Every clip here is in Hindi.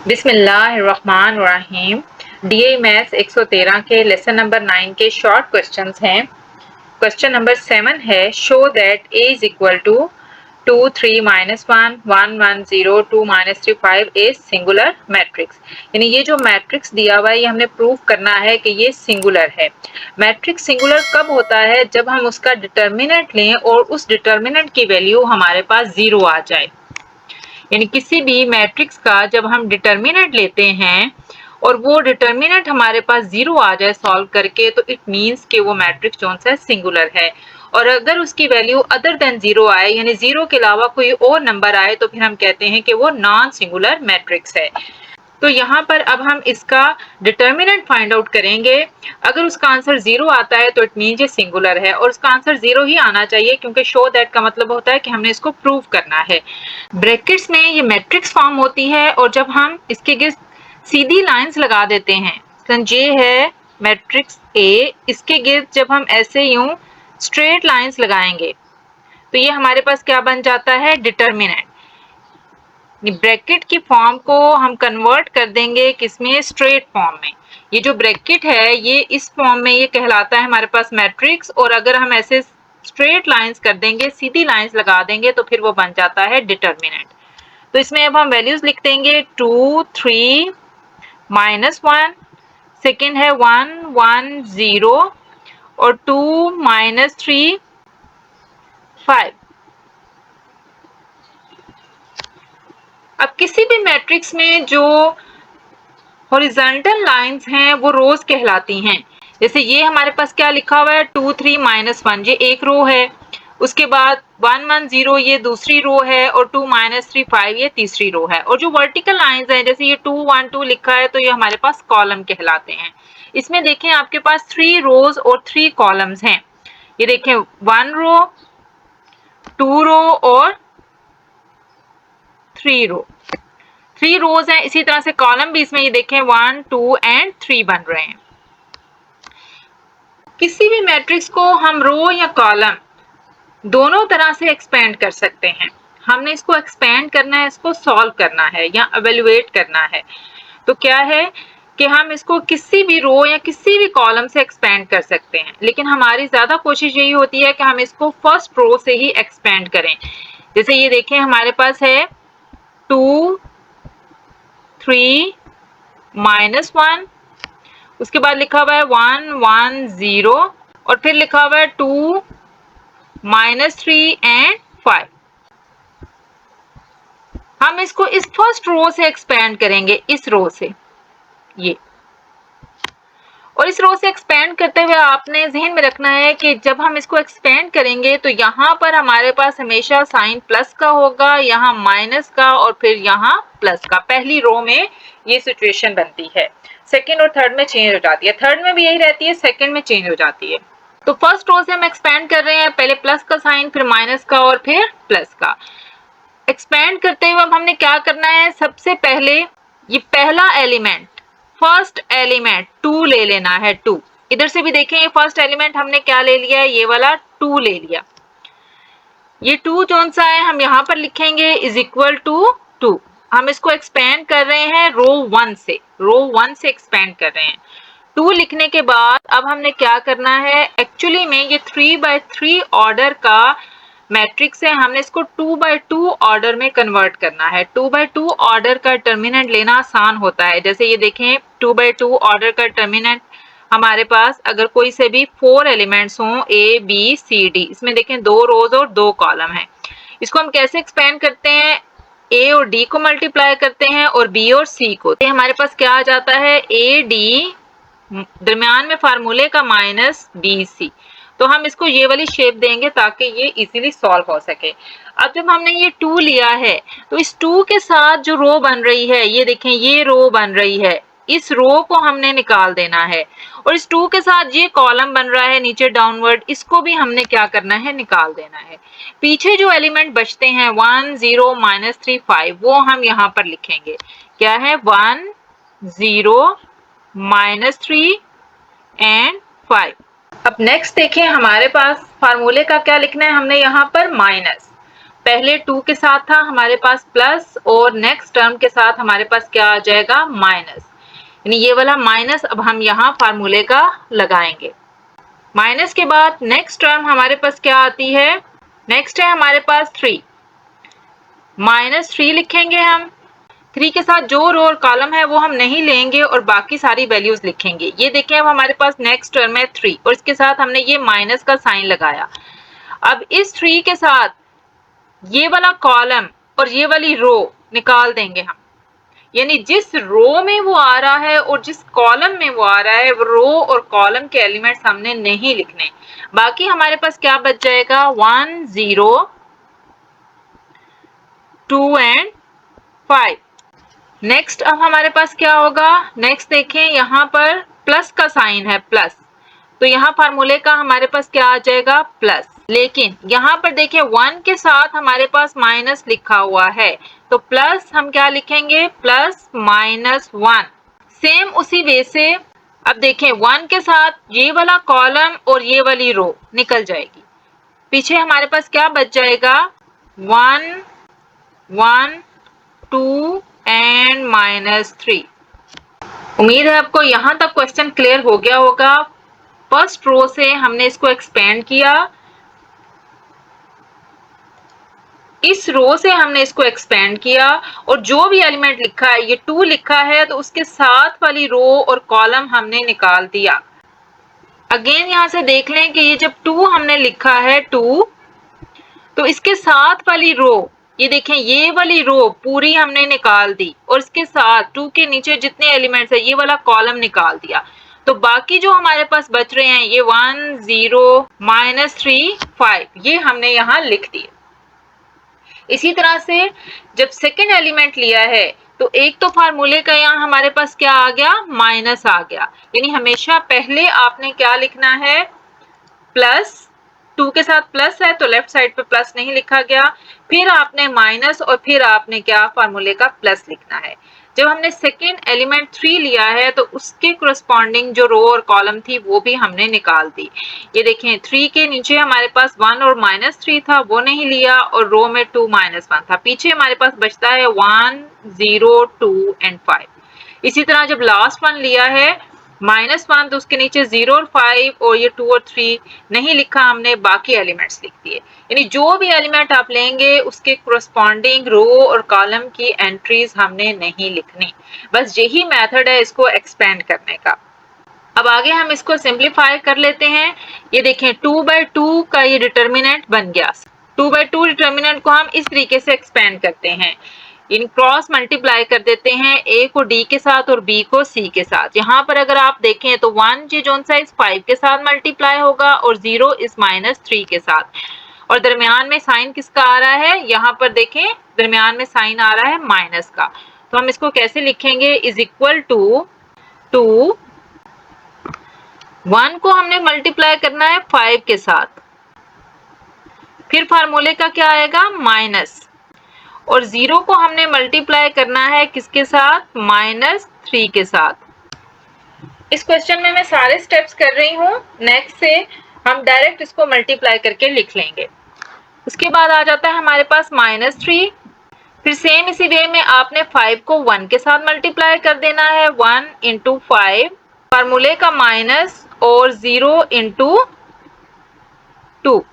बिस्मिल्लाहिर्रहमानिर्रहीम। डीए मैथ्स 113 के लेसन नंबर 9 के शॉर्ट क्वेश्चंस हैं। क्वेश्चन नंबर 7 है, show that a is equal to 2 3 -1 1 1 0 2 -3 5 a singular matrix. यानी ये जो मैट्रिक्स दिया हुआ है ये हमने प्रूव करना है कि ये सिंगुलर है। मैट्रिक्स सिंगुलर कब होता है? जब हम उसका डिटर्मिनेंट लें और उस डिटर्मिनेंट की वैल्यू हमारे पास 0 आ जाए। यानी किसी भी मैट्रिक्स का जब हम डिटर्मिनेंट लेते हैं और वो डिटर्मिनेंट हमारे पास 0 आ जाए सॉल्व करके, तो इट मींस कि वो मैट्रिक्स कौन सा है? सिंगुलर है। और अगर उसकी वैल्यू अदर देन 0 आए, यानी 0 के अलावा कोई और नंबर आए, तो फिर हम कहते हैं कि वो नॉन सिंगुलर मैट्रिक्स है। तो यहाँ पर अब हम इसका डिटर्मिनेंट फाइंड आउट करेंगे। अगर उसका आंसर 0 आता है तो इट मींस ये सिंगुलर है, और उसका आंसर 0 ही आना चाहिए, क्योंकि शो दैट का मतलब होता है कि हमने इसको प्रूव करना है। ब्रैकेट्स में ये मैट्रिक्स फॉर्म होती है, और जब हम इसके गिर्द सीधी लाइंस लगा देते हैं, ये है मैट्रिक्स ए, इसके गिर्द जब हम ऐसे यूं स्ट्रेट लाइंस लगाएंगे तो ये हमारे पास क्या बन जाता है? डिटर्मिनेंट। ब्रैकेट की फॉर्म को हम कन्वर्ट कर देंगे किसमें? स्ट्रेट फॉर्म में। ये जो ब्रैकेट है ये इस फॉर्म में ये कहलाता है हमारे पास मैट्रिक्स, और अगर हम ऐसे स्ट्रेट लाइंस कर देंगे, सीधी लाइंस लगा देंगे, तो फिर वो बन जाता है डिटर्मिनेंट। तो इसमें अब हम वैल्यूज लिख देंगे 2 3 -1, सेकेंड है 1 1 0 और 2 -3 5। अब किसी भी मैट्रिक्स में जो हॉरिजॉन्टल लाइंस हैं वो रोज कहलाती हैं। जैसे ये हमारे पास क्या लिखा हुआ है? 2 3 -1, ये एक रो है। उसके बाद 1 1 0 ये दूसरी रो है, और 2 -3 5 ये तीसरी रो है। और जो वर्टिकल लाइंस हैं, जैसे ये 2 1 2 लिखा है, तो ये हमारे पास कॉलम कहलाते हैं। इसमें देखें आपके पास 3 रोज और 3 कॉलम्स हैं। ये देखें 1 रो, 2 रो और 3 रो। 3 रोज हैं, इसी तरह से कॉलम भी इसमें ये देखें 1 2 एंड 3 बन रहे हैं। किसी भी मैट्रिक्स को हम रो या कॉलम दोनों तरह से एक्सपेंड कर सकते हैं। हमने इसको एक्सपेंड करना है, इसको सॉल्व करना है या एवेल्युएट करना है। तो क्या है कि हम इसको किसी भी रो या किसी भी कॉलम से एक्सपेंड कर सकते हैं, लेकिन हमारी ज्यादा कोशिश यही होती है कि हम इसको फर्स्ट रो से ही एक्सपेंड करें। जैसे ये देखें हमारे पास है 2 3 -1, उसके बाद लिखा हुआ है 1 1 0 और फिर लिखा हुआ है 2 -3 एंड 5। हम इसको इस फर्स्ट रो से एक्सपेंड करेंगे, इस रो से ये। और इस रो से एक्सपेंड करते हुए आपने ज़हन में रखना है कि जब हम इसको एक्सपेंड करेंगे तो यहाँ पर हमारे पास हमेशा साइन प्लस का होगा, यहाँ माइनस का और फिर यहाँ प्लस का। पहली रो में ये सिचुएशन बनती है, सेकंड और थर्ड में चेंज हो जाती है, थर्ड में भी यही रहती है, सेकंड में चेंज हो जाती है। तो फर्स्ट रो से हम एक्सपेंड कर रहे हैं, पहले प्लस का साइन, फिर माइनस का और फिर प्लस का। एक्सपेंड करते हुए अब हमने क्या करना है? सबसे पहले ये पहला एलिमेंट, फर्स्ट एलिमेंट 2 ले लेना है। 2 इधर से भी देखें, ये फर्स्ट एलिमेंट हमने क्या ले लिया है? ये वाला 2 ले लिया। ये 2 कौन सा है? हम यहाँ पर लिखेंगे इज इक्वल टू 2। हम इसको एक्सपेंड कर रहे हैं रो 1 से, रो 1 से एक्सपेंड कर रहे हैं। 2 लिखने के बाद अब हमने क्या करना है? एक्चुअली में ये 3/3 ऑर्डर का मैट्रिक्स है, हमने इसको 2/2 ऑर्डर में कन्वर्ट करना है। 2/2 ऑर्डर का डिटर्मिनेंट लेना आसान होता है। जैसे ये देखें 2/2 ऑर्डर का डिटर्मिनेंट हमारे पास अगर कोई से भी 4 एलिमेंट्स हों, ए बी सी डी, इसमें देखें 2 रोज और 2 कॉलम है। इसको हम कैसे एक्सपेंड करते हैं? ए और डी को मल्टीप्लाई करते हैं और बी और सी को। तो हमारे पास क्या आ जाता है? ए डी, दरम्यान में फार्मूले का माइनस बी सी। तो हम इसको ये वाली शेप देंगे ताकि ये इजीली सॉल्व हो सके। अब जब हमने ये 2 लिया है तो इस 2 के साथ जो रो बन रही है, ये देखें ये रो बन रही है, इस रो को हमने निकाल देना है। और इस 2 के साथ ये कॉलम बन रहा है नीचे डाउनवर्ड, इसको भी हमने क्या करना है? निकाल देना है। पीछे जो एलिमेंट बचते हैं 1 0 -3 5, वो हम यहाँ पर लिखेंगे। क्या है? 1 0 -3 एंड 5। अब नेक्स्ट देखें हमारे पास फार्मूले का क्या लिखना है? हमने यहाँ पर माइनस पहले 2 के साथ था हमारे पास प्लस और नेक्स्ट टर्म के साथ हमारे पास क्या आ जाएगा माइनस, यानी ये वाला माइनस अब हम यहाँ फार्मूले का लगाएंगे। माइनस के बाद नेक्स्ट टर्म हमारे पास क्या आती है, नेक्स्ट है हमारे पास 3, -3 लिखेंगे हम। 3 के साथ जो रो और कॉलम है वो हम नहीं लेंगे और बाकी सारी वैल्यूज लिखेंगे। ये देखें अब हमारे पास नेक्स्ट टर्म है 3 और इसके साथ हमने ये माइनस का साइन लगाया। अब इस 3 के साथ ये वाला कॉलम और ये वाली रो निकाल देंगे हम, यानी जिस रो में वो आ रहा है और जिस कॉलम में वो आ रहा है वो रो और कॉलम के एलिमेंट्स हमने नहीं लिखने। बाकी हमारे पास क्या बच जाएगा 1 0 2 एंड 5। नेक्स्ट अब हमारे पास क्या होगा, नेक्स्ट देखें यहाँ पर प्लस का साइन है प्लस, तो यहाँ फार्मूले का हमारे पास क्या आ जाएगा प्लस। लेकिन यहाँ पर देखें 1 के साथ हमारे पास माइनस लिखा हुआ है, तो प्लस हम क्या लिखेंगे प्लस -1। सेम उसी वे से अब देखें 1 के साथ ये वाला कॉलम और ये वाली रो निकल जाएगी, पीछे हमारे पास क्या बच जाएगा 1 1 2 एंड -3। उम्मीद है आपको यहाँ तक क्वेश्चन क्लियर हो गया होगा। फर्स्ट रो से हमने इसको एक्सपेंड किया, इस रो से हमने इसको एक्सपेंड किया और जो भी एलिमेंट लिखा है, ये 2 लिखा है तो उसके साथ वाली रो और कॉलम हमने निकाल दिया। अगेन यहाँ से देख लें कि ये जब 2 हमने लिखा है 2, तो इसके साथ वाली रो, ये देखें ये वाली रो पूरी हमने निकाल दी और इसके साथ 2 के नीचे जितने एलिमेंट्स है ये वाला कॉलम निकाल दिया। तो बाकी जो हमारे पास बच रहे हैं ये 1 0 -3 5 ये हमने यहाँ लिख दिए। इसी तरह से जब सेकेंड एलिमेंट लिया है तो एक तो फार्मूले का यहाँ हमारे पास क्या आ गया माइनस आ गया, यानी हमेशा पहले आपने क्या लिखना है प्लस, 2 के साथ प्लस है तो लेफ्ट साइड पे प्लस नहीं लिखा गया, फिर आपने माइनस और फिर आपने क्या फार्मूले का प्लस लिखना है। जब हमने सेकेंड एलिमेंट 3 लिया है तो उसके कोरस्पॉन्डिंग जो रो और कॉलम थी वो भी हमने निकाल दी। ये देखें 3 के नीचे हमारे पास 1 और -3 था वो नहीं लिया और रो में 2 -1 था, पीछे हमारे पास बचता है 1 0 2 एंड 5। इसी तरह जब लास्ट वन लिया है -1 तो उसके नीचे 0 और 5 और ये 2 और 3 नहीं लिखा हमने, बाकी एलिमेंट्स लिख दिए। यानी जो भी एलिमेंट आप लेंगे उसके कोरस्पॉन्डिंग रो और कॉलम की एंट्रीज हमने नहीं लिखनी। बस यही मेथड है इसको एक्सपेंड करने का। अब आगे हम इसको सिंप्लीफाई कर लेते हैं। ये देखें 2/2 का ये डिटर्मिनेंट बन गया। 2/2 डिटर्मिनेंट को हम इस तरीके से एक्सपेंड करते हैं, इन क्रॉस मल्टीप्लाई कर देते हैं a को d के साथ और b को c के साथ। यहाँ पर अगर आप देखें तो 1 जी जोन सा इस 5 के साथ मल्टीप्लाई होगा और 0 इस -3 के साथ, और दरमियान में साइन किसका आ रहा है, यहाँ पर देखें दरमियान में साइन आ रहा है माइनस का। तो हम इसको कैसे लिखेंगे, इज इक्वल टू 2, 1 को हमने मल्टीप्लाई करना है 5 के साथ, फिर फार्मूले का क्या आएगा माइनस, और 0 को हमने मल्टीप्लाई करना है किसके साथ -3 के साथ। इस क्वेश्चन में मैं सारे स्टेप्स कर रही हूँ, नेक्स्ट से हम डायरेक्ट इसको मल्टीप्लाई करके लिख लेंगे। उसके बाद आ जाता है हमारे पास -3, फिर सेम इसी वे में आपने 5 को 1 के साथ मल्टीप्लाई कर देना है, 1 × 5 फार्मूले का माइनस और 0 × 2।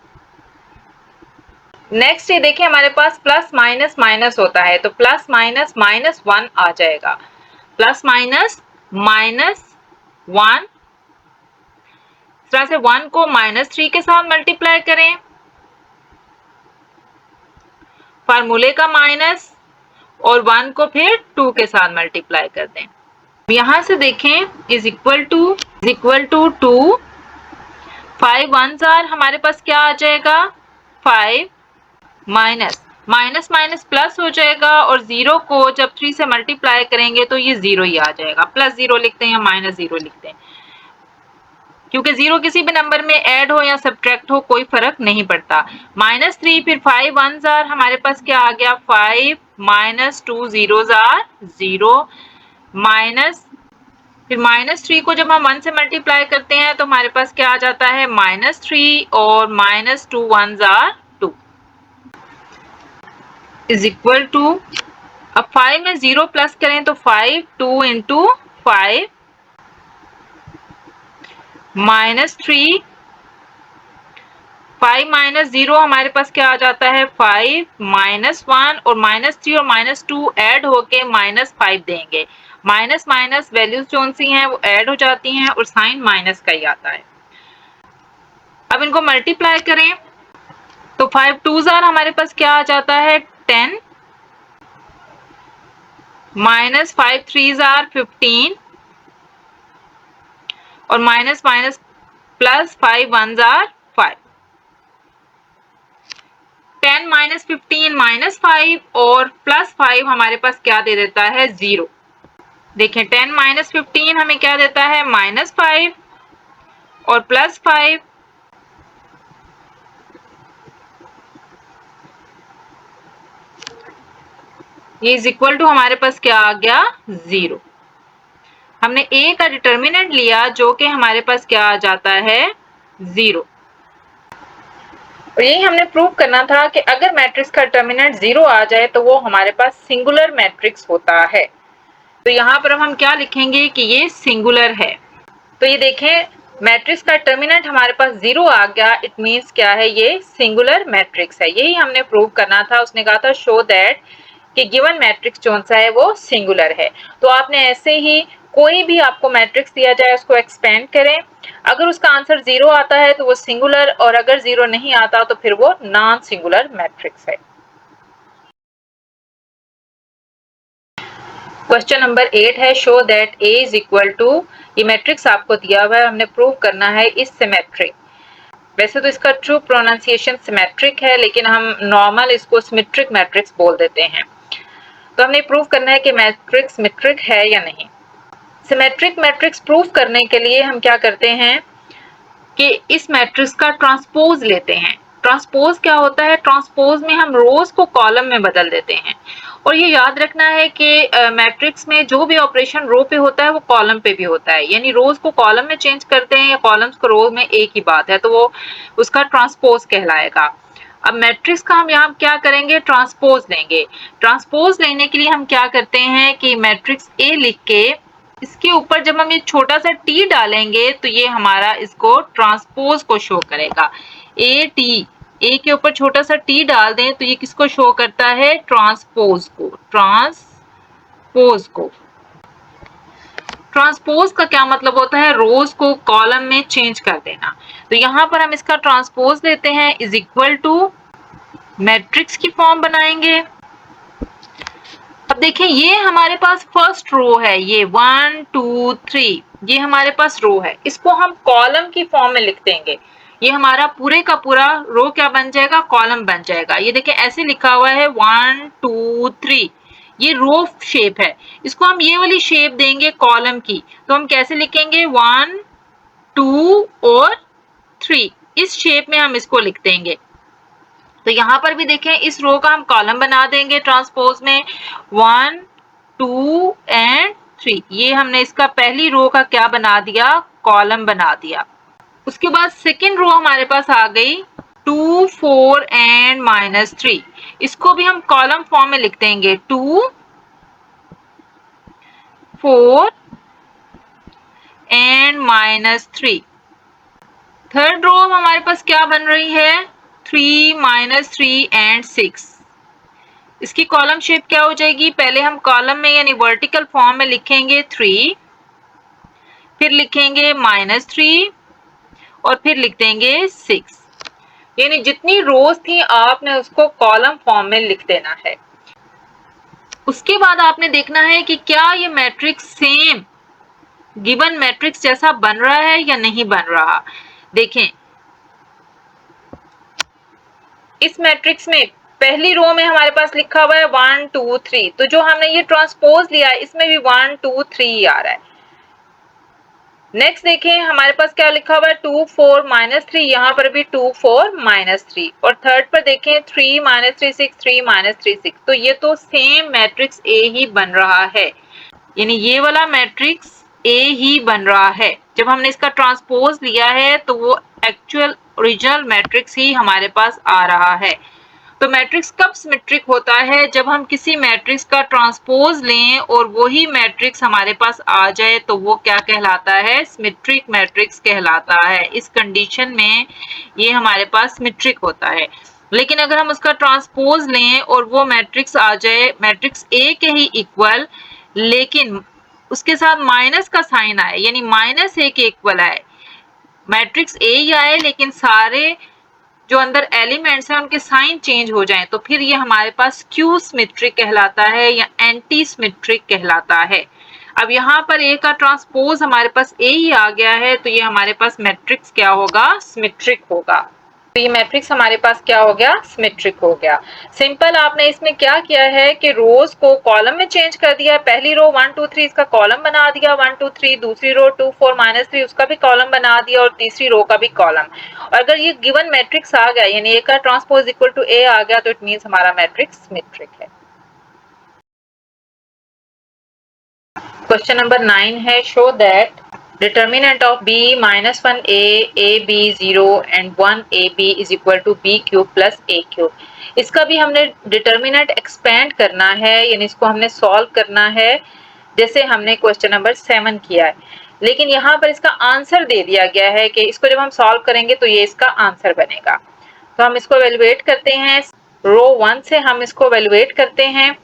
नेक्स्ट ये देखिए हमारे पास प्लस माइनस माइनस होता है तो प्लस माइनस -1 आ जाएगा, प्लस माइनस -1। इस तरह से 1 को -3 के साथ मल्टीप्लाई करें, फार्मूले का माइनस और 1 को फिर 2 के साथ मल्टीप्लाई कर दें। यहां से देखें इज इक्वल टू 2, 5 1s हमारे पास क्या आ जाएगा 5 माइनस माइनस माइनस प्लस हो जाएगा, और 0 को जब 3 से मल्टीप्लाई करेंगे तो ये 0 ही आ जाएगा। +0 लिखते हैं या -0 लिखते हैं, क्योंकि 0 किसी भी नंबर में ऐड हो या सब्ट्रैक्ट हो कोई फर्क नहीं पड़ता। -3 फिर 5 1s हमारे पास क्या आ गया 5 -2 0s 0 माइनस, फिर -3 को जब हम 1 से मल्टीप्लाई करते हैं तो हमारे पास क्या आ जाता है -3 और -2 1s 2। इज इक्वल टू, अब 5 में 0 प्लस करें तो 5, 2 इंटू 5 माइनस 3, 5 माइनस 0 हमारे पास क्या आ जाता है 5, माइनस 1 और माइनस 3 और माइनस 2 ऐड होके माइनस 5 देंगे। माइनस माइनस वैल्यूज जो सी हैं वो ऐड हो जाती हैं और साइन माइनस का ही आता है। अब इनको मल्टीप्लाई करें तो 5 2s हमारे पास क्या आ जाता है 10, माइनस 5 3s 15 और minus minus plus 5 1s 5। 10 minus 15 minus 5 और प्लस 5 हमारे पास क्या दे देता है 0। देखें 10 माइनस 15 हमें क्या देता है माइनस 5 और प्लस 5, ये इज इक्वल टू हमारे पास क्या आ गया 0। हमने a का डिटर्मिनेंट लिया जो कि हमारे पास क्या आ जाता है 0। और यही हमने प्रूव करना था कि अगर मैट्रिक्स का डिटर्मिनेंट 0 आ जाए तो वो हमारे पास सिंगुलर मैट्रिक्स होता है। तो यहाँ पर हम क्या लिखेंगे कि ये सिंगुलर है। तो ये देखें मैट्रिक्स का डिटर्मिनेंट हमारे पास 0 आ गया, इट मींस क्या है ये सिंगुलर मैट्रिक्स है। यही हमने प्रूव करना था। उसने कहा था शो दैट कि गिवन मैट्रिक्स कौन सा है वो सिंगुलर है। तो आपने ऐसे ही कोई भी आपको मैट्रिक्स दिया जाए उसको एक्सपेंड करें, अगर उसका आंसर 0 आता है तो वो सिंगुलर, और अगर 0 नहीं आता तो फिर वो नॉन सिंगुलर मैट्रिक्स है। क्वेश्चन नंबर 8 है show that A is equal to, ये मैट्रिक्स आपको दिया हुआ है, हमने प्रूव करना है इस सिमेट्रिक। वैसे तो इसका ट्रू प्रोनाउंसिएशन सिमेट्रिक है लेकिन हम नॉर्मल इसको सिमेट्रिक मैट्रिक्स बोल देते हैं। तो हमने प्रूव करना है कि मैट्रिक्स सिमेट्रिक है या नहीं। सिमेट्रिक मैट्रिक्स प्रूव करने के लिए हम क्या करते हैं कि इस मैट्रिक्स का ट्रांसपोज लेते हैं। ट्रांसपोज क्या होता है, ट्रांसपोज में हम रोज को कॉलम में बदल देते हैं। और ये याद रखना है कि मैट्रिक्स में जो भी ऑपरेशन रो पे होता है वो कॉलम पे भी होता है, यानी रोज को कॉलम में चेंज करते हैं या कॉलम्स को रो में, एक ही बात है, तो वो उसका ट्रांसपोज कहलाएगा। अब मैट्रिक्स का हम यहाँ क्या करेंगे ट्रांसपोज लेंगे। ट्रांसपोज लेने के लिए हम क्या करते हैं कि मैट्रिक्स ए लिख के इसके ऊपर जब हम ये छोटा सा टी डालेंगे तो ये हमारा इसको ट्रांसपोज को शो करेगा। ए टी, ए के ऊपर छोटा सा टी डाल दें तो ये किसको शो करता है ट्रांसपोज को। ट्रांसपोज को, ट्रांसपोज का क्या मतलब होता है रोज को कॉलम में चेंज कर देना। तो यहाँ पर हम इसका ट्रांसपोज लेते हैं इज इक्वल टू मैट्रिक्स की फॉर्म बनाएंगे। अब देखें ये हमारे पास फर्स्ट रो है, ये 1 2 3 ये हमारे पास रो है, इसको हम कॉलम की फॉर्म में लिख देंगे। ये हमारा पूरे का पूरा रो क्या बन जाएगा कॉलम बन जाएगा। ये देखें ऐसे लिखा हुआ है 1 2 3, ये रो शेप है, इसको हम ये वाली शेप देंगे कॉलम की। तो हम कैसे लिखेंगे 1 2 और 3, इस शेप में हम इसको लिख देंगे। तो यहाँ पर भी देखें इस रो का हम कॉलम बना देंगे ट्रांसपोज में 1 2 एंड 3, ये हमने इसका पहली रो का क्या बना दिया कॉलम बना दिया। उसके बाद सेकेंड रो हमारे पास आ गई 2 4 एंड -3, इसको भी हम कॉलम फॉर्म में लिख देंगे 2 4 एंड -3। थर्ड रो हमारे पास क्या बन रही है 3 -3 एंड 6, इसकी कॉलम शेप क्या हो जाएगी, पहले हम कॉलम में यानी वर्टिकल फॉर्म में लिखेंगे 3, फिर लिखेंगे -3 और फिर लिख देंगे 6, यानी जितनी रोज थी आपने उसको कॉलम फॉर्म में लिख देना है। उसके बाद आपने देखना है कि क्या ये मैट्रिक्स सेम गिवन मैट्रिक्स जैसा बन रहा है या नहीं बन रहा। देखें इस मैट्रिक्स में पहली रो में हमारे पास लिखा हुआ है 1 2 3, तो जो हमने ये ट्रांसपोज लिया है इसमें भी 1 2 3 आ रहा है। नेक्स्ट देखें हमारे पास क्या लिखा हुआ है 2 4 -3, यहाँ पर भी 2 4 -3, और थर्ड पर देखें 3 -3 6 3 -3 6, तो ये तो सेम मैट्रिक्स ए ही बन रहा है, यानी ये वाला मैट्रिक्स ए ही बन रहा है। जब हमने इसका ट्रांसपोज लिया है तो वो एक्चुअल ओरिजिनल मैट्रिक्स ही हमारे पास आ रहा है। तो मैट्रिक्स कब सिमेट्रिक होता है? जब हम किसी मैट्रिक्स का ट्रांसपोज लें और वही मैट्रिक्स हमारे पास आ जाए तो वो क्या कहलाता है? सिमेट्रिक मैट्रिक्स कहलाता है। इस कंडीशन में ये हमारे पास सिमेट्रिक होता है। लेकिन अगर हम उसका ट्रांसपोज लें और वो मैट्रिक्स आ जाए मैट्रिक्स ए के ही इक्वल, लेकिन उसके साथ माइनस का साइन आए, यानी -a के इक्वल आए, मैट्रिक्स ए ही आए लेकिन सारे जो अंदर एलिमेंट्स हैं उनके साइन चेंज हो जाएं, तो फिर ये हमारे पास स्क्यू सिमेट्रिक कहलाता है या एंटी सिमेट्रिक कहलाता है। अब यहाँ पर ए का ट्रांसपोज हमारे पास ए ही आ गया है, तो ये हमारे पास मैट्रिक्स क्या होगा? सिमेट्रिक होगा। तो ये मैट्रिक्स हमारे पास क्या हो गया? सिमेट्रिक हो गया। सिंपल आपने इसमें क्या किया है कि रोज को कॉलम में चेंज कर दिया। पहली रो 1 2 3 इसका कॉलम बना दिया 1 2 3, दूसरी रो 2 4 -3 उसका भी कॉलम बना दिया और तीसरी रो का भी कॉलम। और अगर ये गिवन मैट्रिक्स आ गया यानी ए का ट्रांसपोज इक्वल टू ए आ गया तो इट मींस हमारा मैट्रिक्स सिमेट्रिक है। क्वेश्चन नंबर 9 है, show that determinant of b minus 1a, ab 0 and 1ab is equal to b cube plus a cube। इसका भी हमने डिटर्मिनेंट एक्सपेंड करना है, यानी इसको हमने सॉल्व करना है जैसे हमने क्वेश्चन नंबर 7 किया है। लेकिन यहाँ पर इसका आंसर दे दिया गया है कि इसको जब हम सॉल्व करेंगे तो ये इसका आंसर बनेगा। तो हम इसको एवेलुएट करते हैं। रो 1 से हम इसको एवेलुएट करते हैं।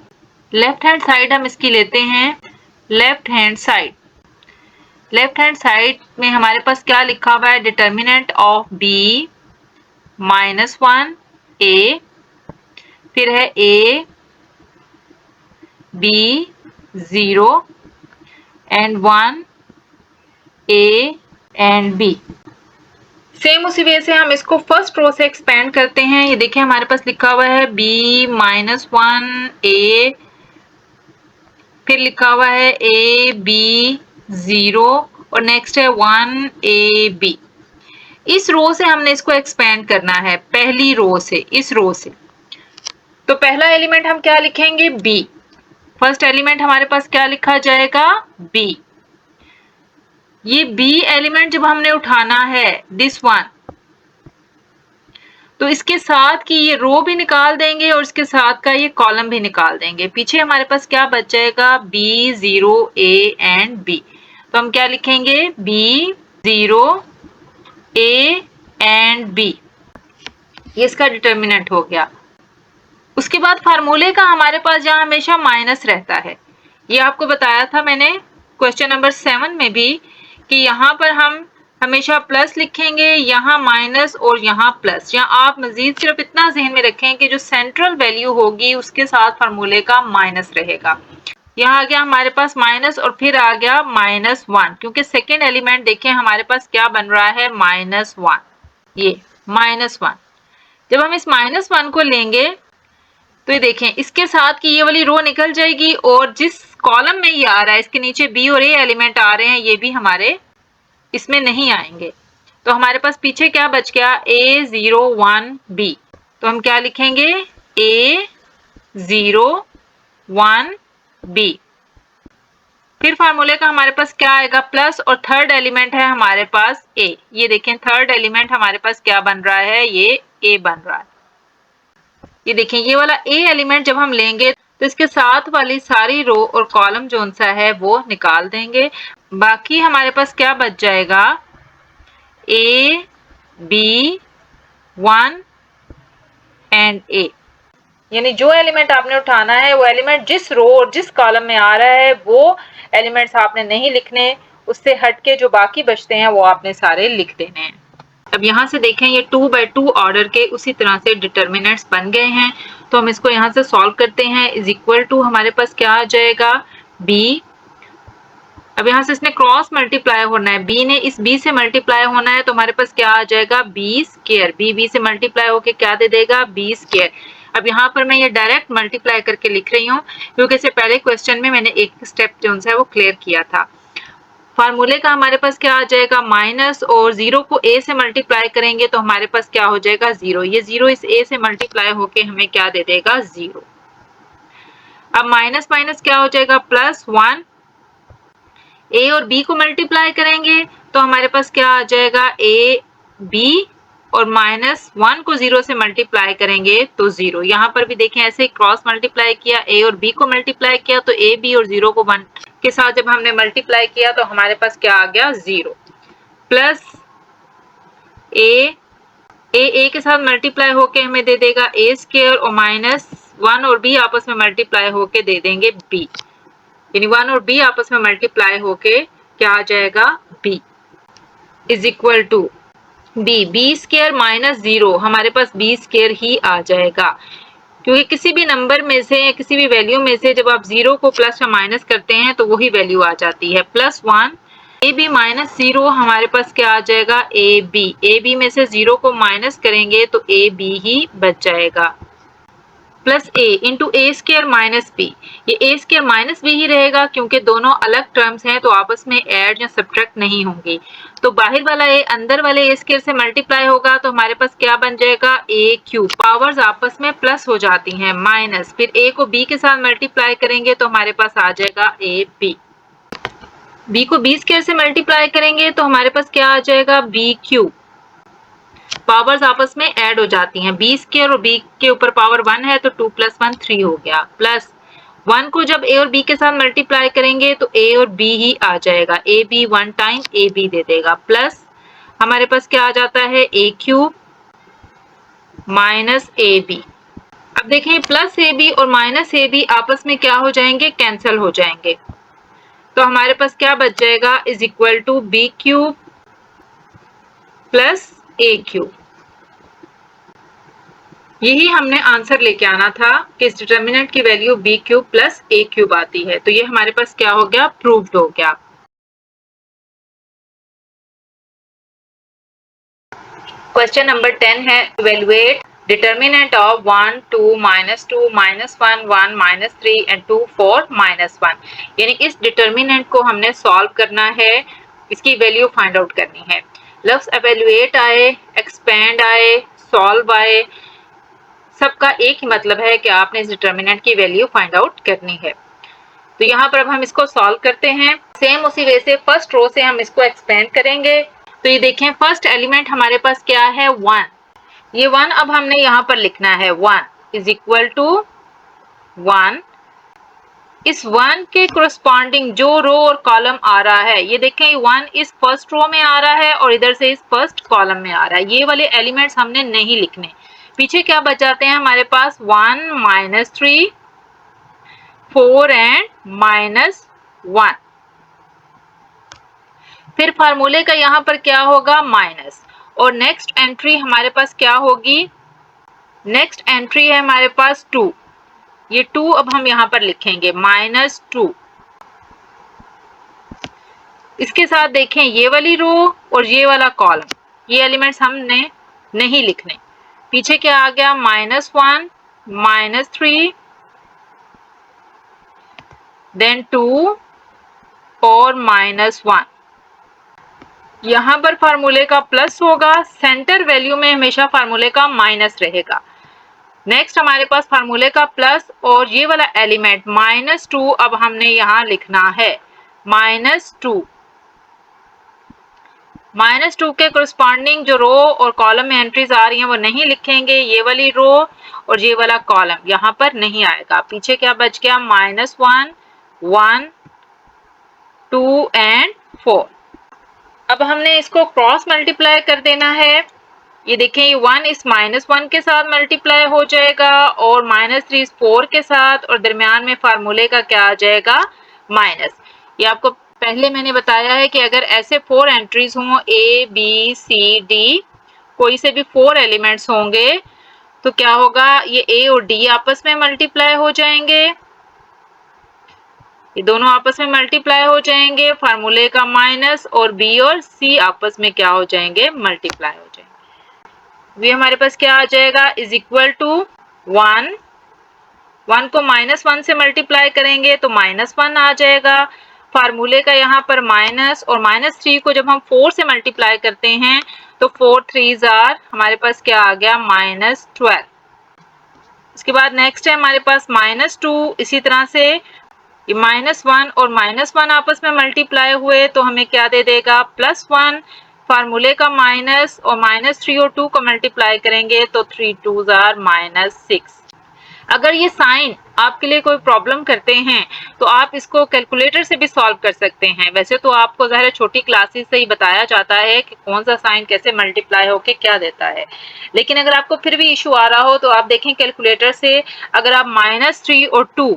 लेफ्ट हैंड साइड हम इसकी लेते हैं। लेफ्ट हैंड साइड में हमारे पास क्या लिखा हुआ है? डिटर्मिनेंट ऑफ b -1 a, फिर है a b 0 and 1 a and b। Same उसी वे से हम इसको फर्स्ट रो से एक्सपेंड करते हैं। ये देखिए हमारे पास लिखा हुआ है b -1 a, फिर लिखा हुआ है a b 0 और नेक्स्ट है 1 a b। इस रो से हमने इसको एक्सपेंड करना है, पहली रो से, इस रो से। तो पहला एलिमेंट हम क्या लिखेंगे? b। फर्स्ट एलिमेंट हमारे पास क्या लिखा जाएगा? b। ये b एलिमेंट जब हमने उठाना है, दिस वन, तो इसके साथ की ये रो भी निकाल देंगे और इसके साथ का ये कॉलम भी निकाल देंगे। पीछे हमारे पास क्या बच जाएगा? b 0 a and b। तो हम क्या लिखेंगे? b 0 a and b। ये इसका डिटर्मिनेंट हो गया। उसके बाद फार्मूले का हमारे पास यहाँ हमेशा माइनस रहता है। ये आपको बताया था मैंने क्वेश्चन नंबर 7 में भी कि यहाँ पर हम हमेशा प्लस लिखेंगे, यहाँ माइनस और यहाँ प्लस। यहाँ आप मजीद सिर्फ इतना ज़हन में रखें कि जो सेंट्रल वैल्यू होगी उसके साथ फार्मूले का माइनस रहेगा। यहाँ आ गया हमारे पास माइनस और फिर आ गया -1, क्योंकि सेकेंड एलिमेंट देखें हमारे पास क्या बन रहा है? -1। ये -1। जब हम इस -1 को लेंगे तो ये देखें इसके साथ की ये वाली रो निकल जाएगी और जिस कॉलम में ये आ रहा है इसके नीचे b और a एलिमेंट आ रहे हैं, ये भी हमारे इसमें नहीं आएंगे। तो हमारे पास पीछे क्या बच गया? a 0 1 b। तो हम क्या लिखेंगे? a 0 1 b। फिर फार्मूले का हमारे पास क्या आएगा? प्लस, और थर्ड एलिमेंट है हमारे पास a। ये देखें थर्ड एलिमेंट हमारे पास क्या बन रहा है? ये a बन रहा है। ये देखें ये वाला a एलिमेंट जब हम लेंगे तो इसके साथ वाली सारी रो और कॉलम जो सा है वो निकाल देंगे। बाकी हमारे पास क्या बच जाएगा? a b 1 and a। यानी जो एलिमेंट आपने उठाना है वो एलिमेंट जिस रो और जिस कॉलम में आ रहा है वो एलिमेंट्स आपने नहीं लिखने, उससे हटके जो बाकी बचते हैं वो आपने सारे लिख देने हैं। अब यहाँ से देखें ये 2 by 2 ऑर्डर के उसी तरह से डिटर्मिनेंट्स बन गए हैं। तो हम इसको यहाँ से सॉल्व करते हैं। इज इक्वल टू हमारे पास क्या आ जाएगा? b। अब यहाँ से इसने क्रॉस मल्टीप्लाई होना है, b ने इस b से मल्टीप्लाई होना है, तो हमारे पास क्या आ जाएगा? b square. b से मल्टीप्लाई होके क्या दे देगा? b square. अब यहाँ पर मैं ये डायरेक्ट मल्टीप्लाई करके लिख रही हूँ क्योंकि इससे पहले क्वेश्चन में मैंने एक स्टेप जो है वो क्लियर किया था। फार्मूले का हमारे पास क्या आ जाएगा? माइनस, और 0 को a से मल्टीप्लाई करेंगे तो हमारे पास क्या हो जाएगा? 0। ये 0 इस a से मल्टीप्लाई होके हमें क्या दे देगा? 0। अब माइनस माइनस क्या हो जाएगा? +1। a और b को मल्टीप्लाई करेंगे तो हमारे पास क्या आ जाएगा? a b और -1 को 0 से मल्टीप्लाई करेंगे तो 0। यहाँ पर भी देखें ऐसे क्रॉस मल्टीप्लाई किया, a और b को मल्टीप्लाई किया तो a b और 0 को 1 के साथ जब हमने मल्टीप्लाई किया तो हमारे पास क्या आ गया 0 प्लस a के साथ मल्टीप्लाई होके हमें दे देगा a स्क्वायर और -1 और b आपस में मल्टीप्लाई होके दे देंगे b, यानी 1 और b आपस में मल्टीप्लाई होके क्या आ जाएगा b is equal to b square -0, हमारे पास b स्क्वायर ही आ जाएगा, क्योंकि किसी भी नंबर में से या किसी भी वैल्यू में से जब आप 0 को प्लस या माइनस करते हैं तो वही वैल्यू आ जाती है। +1 ab -0 हमारे पास क्या आ जाएगा ab में से 0 को माइनस करेंगे तो ab ही बच जाएगा, plus a into A square minus b, ये a स्क्वायर माइनस b ही रहेगा क्योंकि दोनों अलग टर्म्स हैं तो आपस में ऐड या सब्ट्रैक्ट नहीं होंगी। तो बाहर वाला a अंदर वाले a स्क्वायर से मल्टीप्लाई होगा तो हमारे पास क्या बन जाएगा a क्यूब, पावर्स आपस में प्लस हो जाती हैं माइनस, फिर a को b के साथ मल्टीप्लाई करेंगे तो हमारे पास आ जाएगा b को b स्क्वायर से मल्टीप्लाई करेंगे तो हमारे पास क्या आ जाएगा b क्यूब, पावर्स आपस में ऐड हो जाती हैं, b स्क्वायर और b के ऊपर पावर 1 है तो 2 + 1 3 हो गया, प्लस 1 को जब a और b के साथ मल्टीप्लाई करेंगे तो a और b ही आ जाएगा, ab 1 टाइम ab दे देगा, प्लस हमारे पास क्या आ जाता है a क्यूब माइनस ab। अब देखिए प्लस ab और माइनस ab आपस में क्या हो जाएंगे, कैंसिल हो जाएंगे, तो हमारे पास क्या बच जाएगा is equal to b cube plus a cube. यही हमने आंसर लेके आना था कि इस डिटर्मिनेंट की value b cube plus a cube आती है, तो ये हमारे पास क्या हो गया, प्रूव्ड हो गया। क्वेश्चन नंबर 10 है, इवैल्यूएट डिटर्मिनेंट ऑफ 1 2 -2 -1 1 -3 एंड 2 4 -1, यानी इस डिटर्मिनेंट को हमने सॉल्व करना है, इसकी वैल्यू फाइंड आउट करनी है। लफ्ज इवैल्यूएट आए, एक्सपेंड आए, सॉल्व आए, सबका एक ही मतलब है कि आपने इस डिटर्मिनेंट की वैल्यू फाइंड आउट करनी है। तो यहाँ पर अब हम इसको सॉल्व करते हैं, सेम उसी वे से फर्स्ट रो से हम इसको एक्सपेंड करेंगे। तो ये देखें फर्स्ट एलिमेंट हमारे पास क्या है 1, ये 1 अब हमने यहाँ पर लिखना है 1 इज इक्वल टू 1, इस 1 के कोरस्पॉन्डिंग जो रो और कॉलम आ रहा है, ये देखें 1 इस फर्स्ट रो में आ रहा है और इधर से इस फर्स्ट कॉलम में आ रहा है, ये वाले एलिमेंट्स हमने नहीं लिखने। पीछे क्या बच जाते हैं हमारे पास 1 -3 4 एंड -1, फिर फार्मूले का यहाँ पर क्या होगा माइनस, और नेक्स्ट एंट्री हमारे पास क्या होगी, नेक्स्ट एंट्री है हमारे पास 2, ये 2 अब हम यहाँ पर लिखेंगे -2। इसके साथ देखें ये वाली रो और ये वाला कॉलम, ये एलिमेंट्स हमने नहीं लिखने। पीछे क्या आ गया -1 -3 देन 2 और -1, यहाँ पर फार्मूले का प्लस होगा, सेंटर वैल्यू में हमेशा फार्मूले का माइनस रहेगा। नेक्स्ट हमारे पास फार्मूले का प्लस और ये वाला एलिमेंट -2 अब हमने यहाँ लिखना है -2 के कोरस्पॉन्डिंग जो रो और कॉलम में एंट्रीज आ रही हैं वो नहीं लिखेंगे, ये वाली रो और ये वाला कॉलम यहाँ पर नहीं आएगा। पीछे क्या बच गया -1 1 2 एंड 4। अब हमने इसको क्रॉस मल्टीप्लाई कर देना है, ये देखें ये 1 इस -1 के साथ मल्टीप्लाई हो जाएगा और -3 इस 4 के साथ, और दरमियान में फार्मूले का क्या आ जाएगा माइनस। ये आपको पहले मैंने बताया है कि अगर ऐसे 4 एंट्रीज हों A B C D, कोई से भी 4 एलिमेंट्स होंगे तो क्या होगा, ये A और D आपस में मल्टीप्लाई हो जाएंगे, ये दोनों आपस में मल्टीप्लाई हो जाएंगे, फार्मूले का माइनस, और B और C आपस में क्या हो जाएंगे मल्टीप्लाई हो जाएंगे। ये हमारे पास क्या आ जाएगा इज इक्वल टू 1 को -1 से मल्टीप्लाई करेंगे तो -1 आ जाएगा, फार्मूले का यहाँ पर माइनस, और -3 को जब हम 4 से मल्टीप्लाई करते हैं तो 4 3s आर, हमारे पास क्या आ गया -12। इसके बाद नेक्स्ट है हमारे पास -2, इसी तरह से ये -1 और -1 आपस में मल्टीप्लाई हुए तो हमें क्या दे देगा +1, फार्मूले का माइनस और -3 और 2 को मल्टीप्लाई करेंगे तो 3 2s आर -6। अगर ये साइन आपके लिए कोई प्रॉब्लम करते हैं तो आप इसको कैलकुलेटर से भी सॉल्व कर सकते हैं। वैसे तो आपको ज़ाहिर है छोटी क्लासेस से ही बताया जाता है कि कौन सा साइन कैसे मल्टीप्लाई होके क्या देता है, लेकिन अगर आपको फिर भी इशू आ रहा हो तो आप देखें कैलकुलेटर से, अगर आप -3 और 2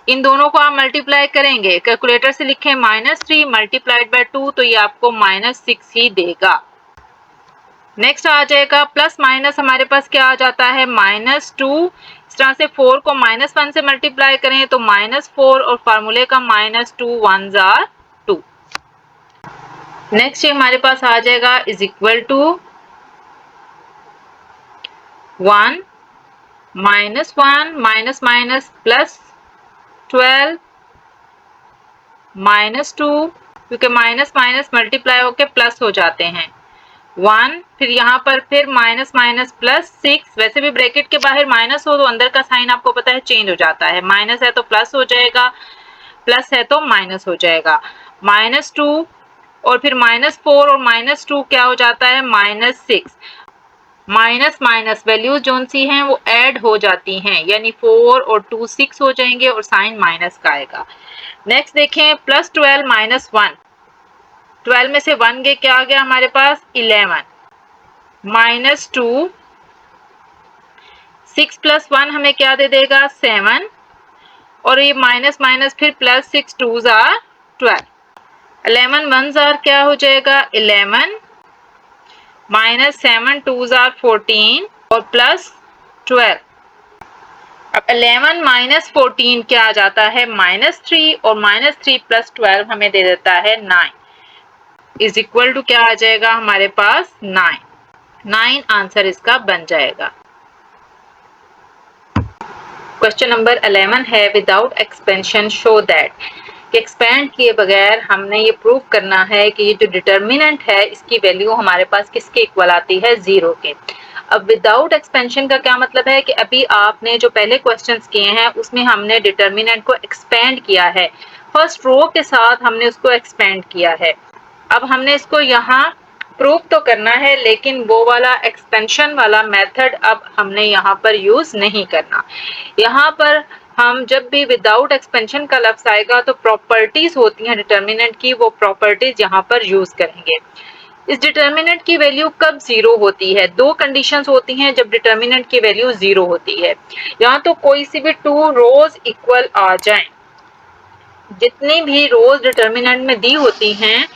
इन दोनों को आप मल्टीप्लाई करेंगे, कैलकुलेटर से लिखें -3 मल्टीप्लाइड बाय 2 तो ये आपको -6 ही देगा। नेक्स्ट आ जाएगा प्लस माइनस, हमारे पास क्या आ जाता है -2। इस तरह से 4 को -1 से मल्टीप्लाई करें तो -4 और फार्मूले का -2 1s आर 2। नेक्स्ट ये हमारे पास आ जाएगा is equal to 1 -1 minus minus plus 12 -2, क्योंकि माइनस माइनस मल्टीप्लाई होके प्लस हो जाते हैं 1, फिर यहाँ पर फिर माइनस माइनस प्लस 6। वैसे भी ब्रैकेट के बाहर माइनस हो तो अंदर का साइन आपको पता है चेंज हो जाता है, माइनस है तो प्लस हो जाएगा, प्लस है तो माइनस हो जाएगा, -2 और फिर -4 और -2 क्या हो जाता है -6। माइनस माइनस वैल्यूज जोन सी हैं वो ऐड हो जाती हैं, यानी 4 और 2 6 हो जाएंगे और साइन माइनस का आएगा। नेक्स्ट देखें +12 -1, 12 में से 1 गए, क्या आ गया हमारे पास 11, -2, 6 + 1 हमें क्या दे देगा 7, और ये माइनस माइनस फिर +6 2s आर 12, 11 1s आर क्या हो जाएगा 11, -7 2s आर 14 और +12। अब 11 - 14 क्या आ जाता है -3 और -3 + 12 हमें दे देता है 9 इज इक्वल टू क्या आ जाएगा हमारे पास 9 आंसर इसका बन जाएगा। क्वेश्चन नंबर 11 है विदाउट एक्सपेंशन शो दैट, कि एक्सपेंड किए बगैर हमने ये प्रूव करना है कि ये जो डिटर्मिनेंट है इसकी वैल्यू हमारे पास किसके इक्वल आती है 0 के। अब विदाउट एक्सपेंशन का क्या मतलब है कि अभी आपने जो पहले क्वेश्चंस किए हैं उसमें हमने डिटर्मिनेंट को एक्सपेंड किया है, फर्स्ट रो के साथ हमने उसको एक्सपेंड किया है। अब हमने इसको यहाँ प्रूव तो करना है, लेकिन वो वाला एक्सपेंशन वाला मेथड अब हमने यहाँ पर यूज नहीं करना। यहाँ पर हम जब भी विदाउट एक्सपेंशन का लफ्ज आएगा तो प्रॉपर्टीज होती हैं डिटर्मिनेंट की, वो प्रॉपर्टीज यहाँ पर यूज करेंगे। इस डिटर्मिनेंट की वैल्यू कब 0 होती है, दो कंडीशंस होती हैं जब डिटर्मिनेंट की वैल्यू 0 होती है। यहाँ तो कोई सी भी 2 रोज इक्वल आ जाएं, जितनी भी रोज डिटर्मिनेंट में दी होती हैं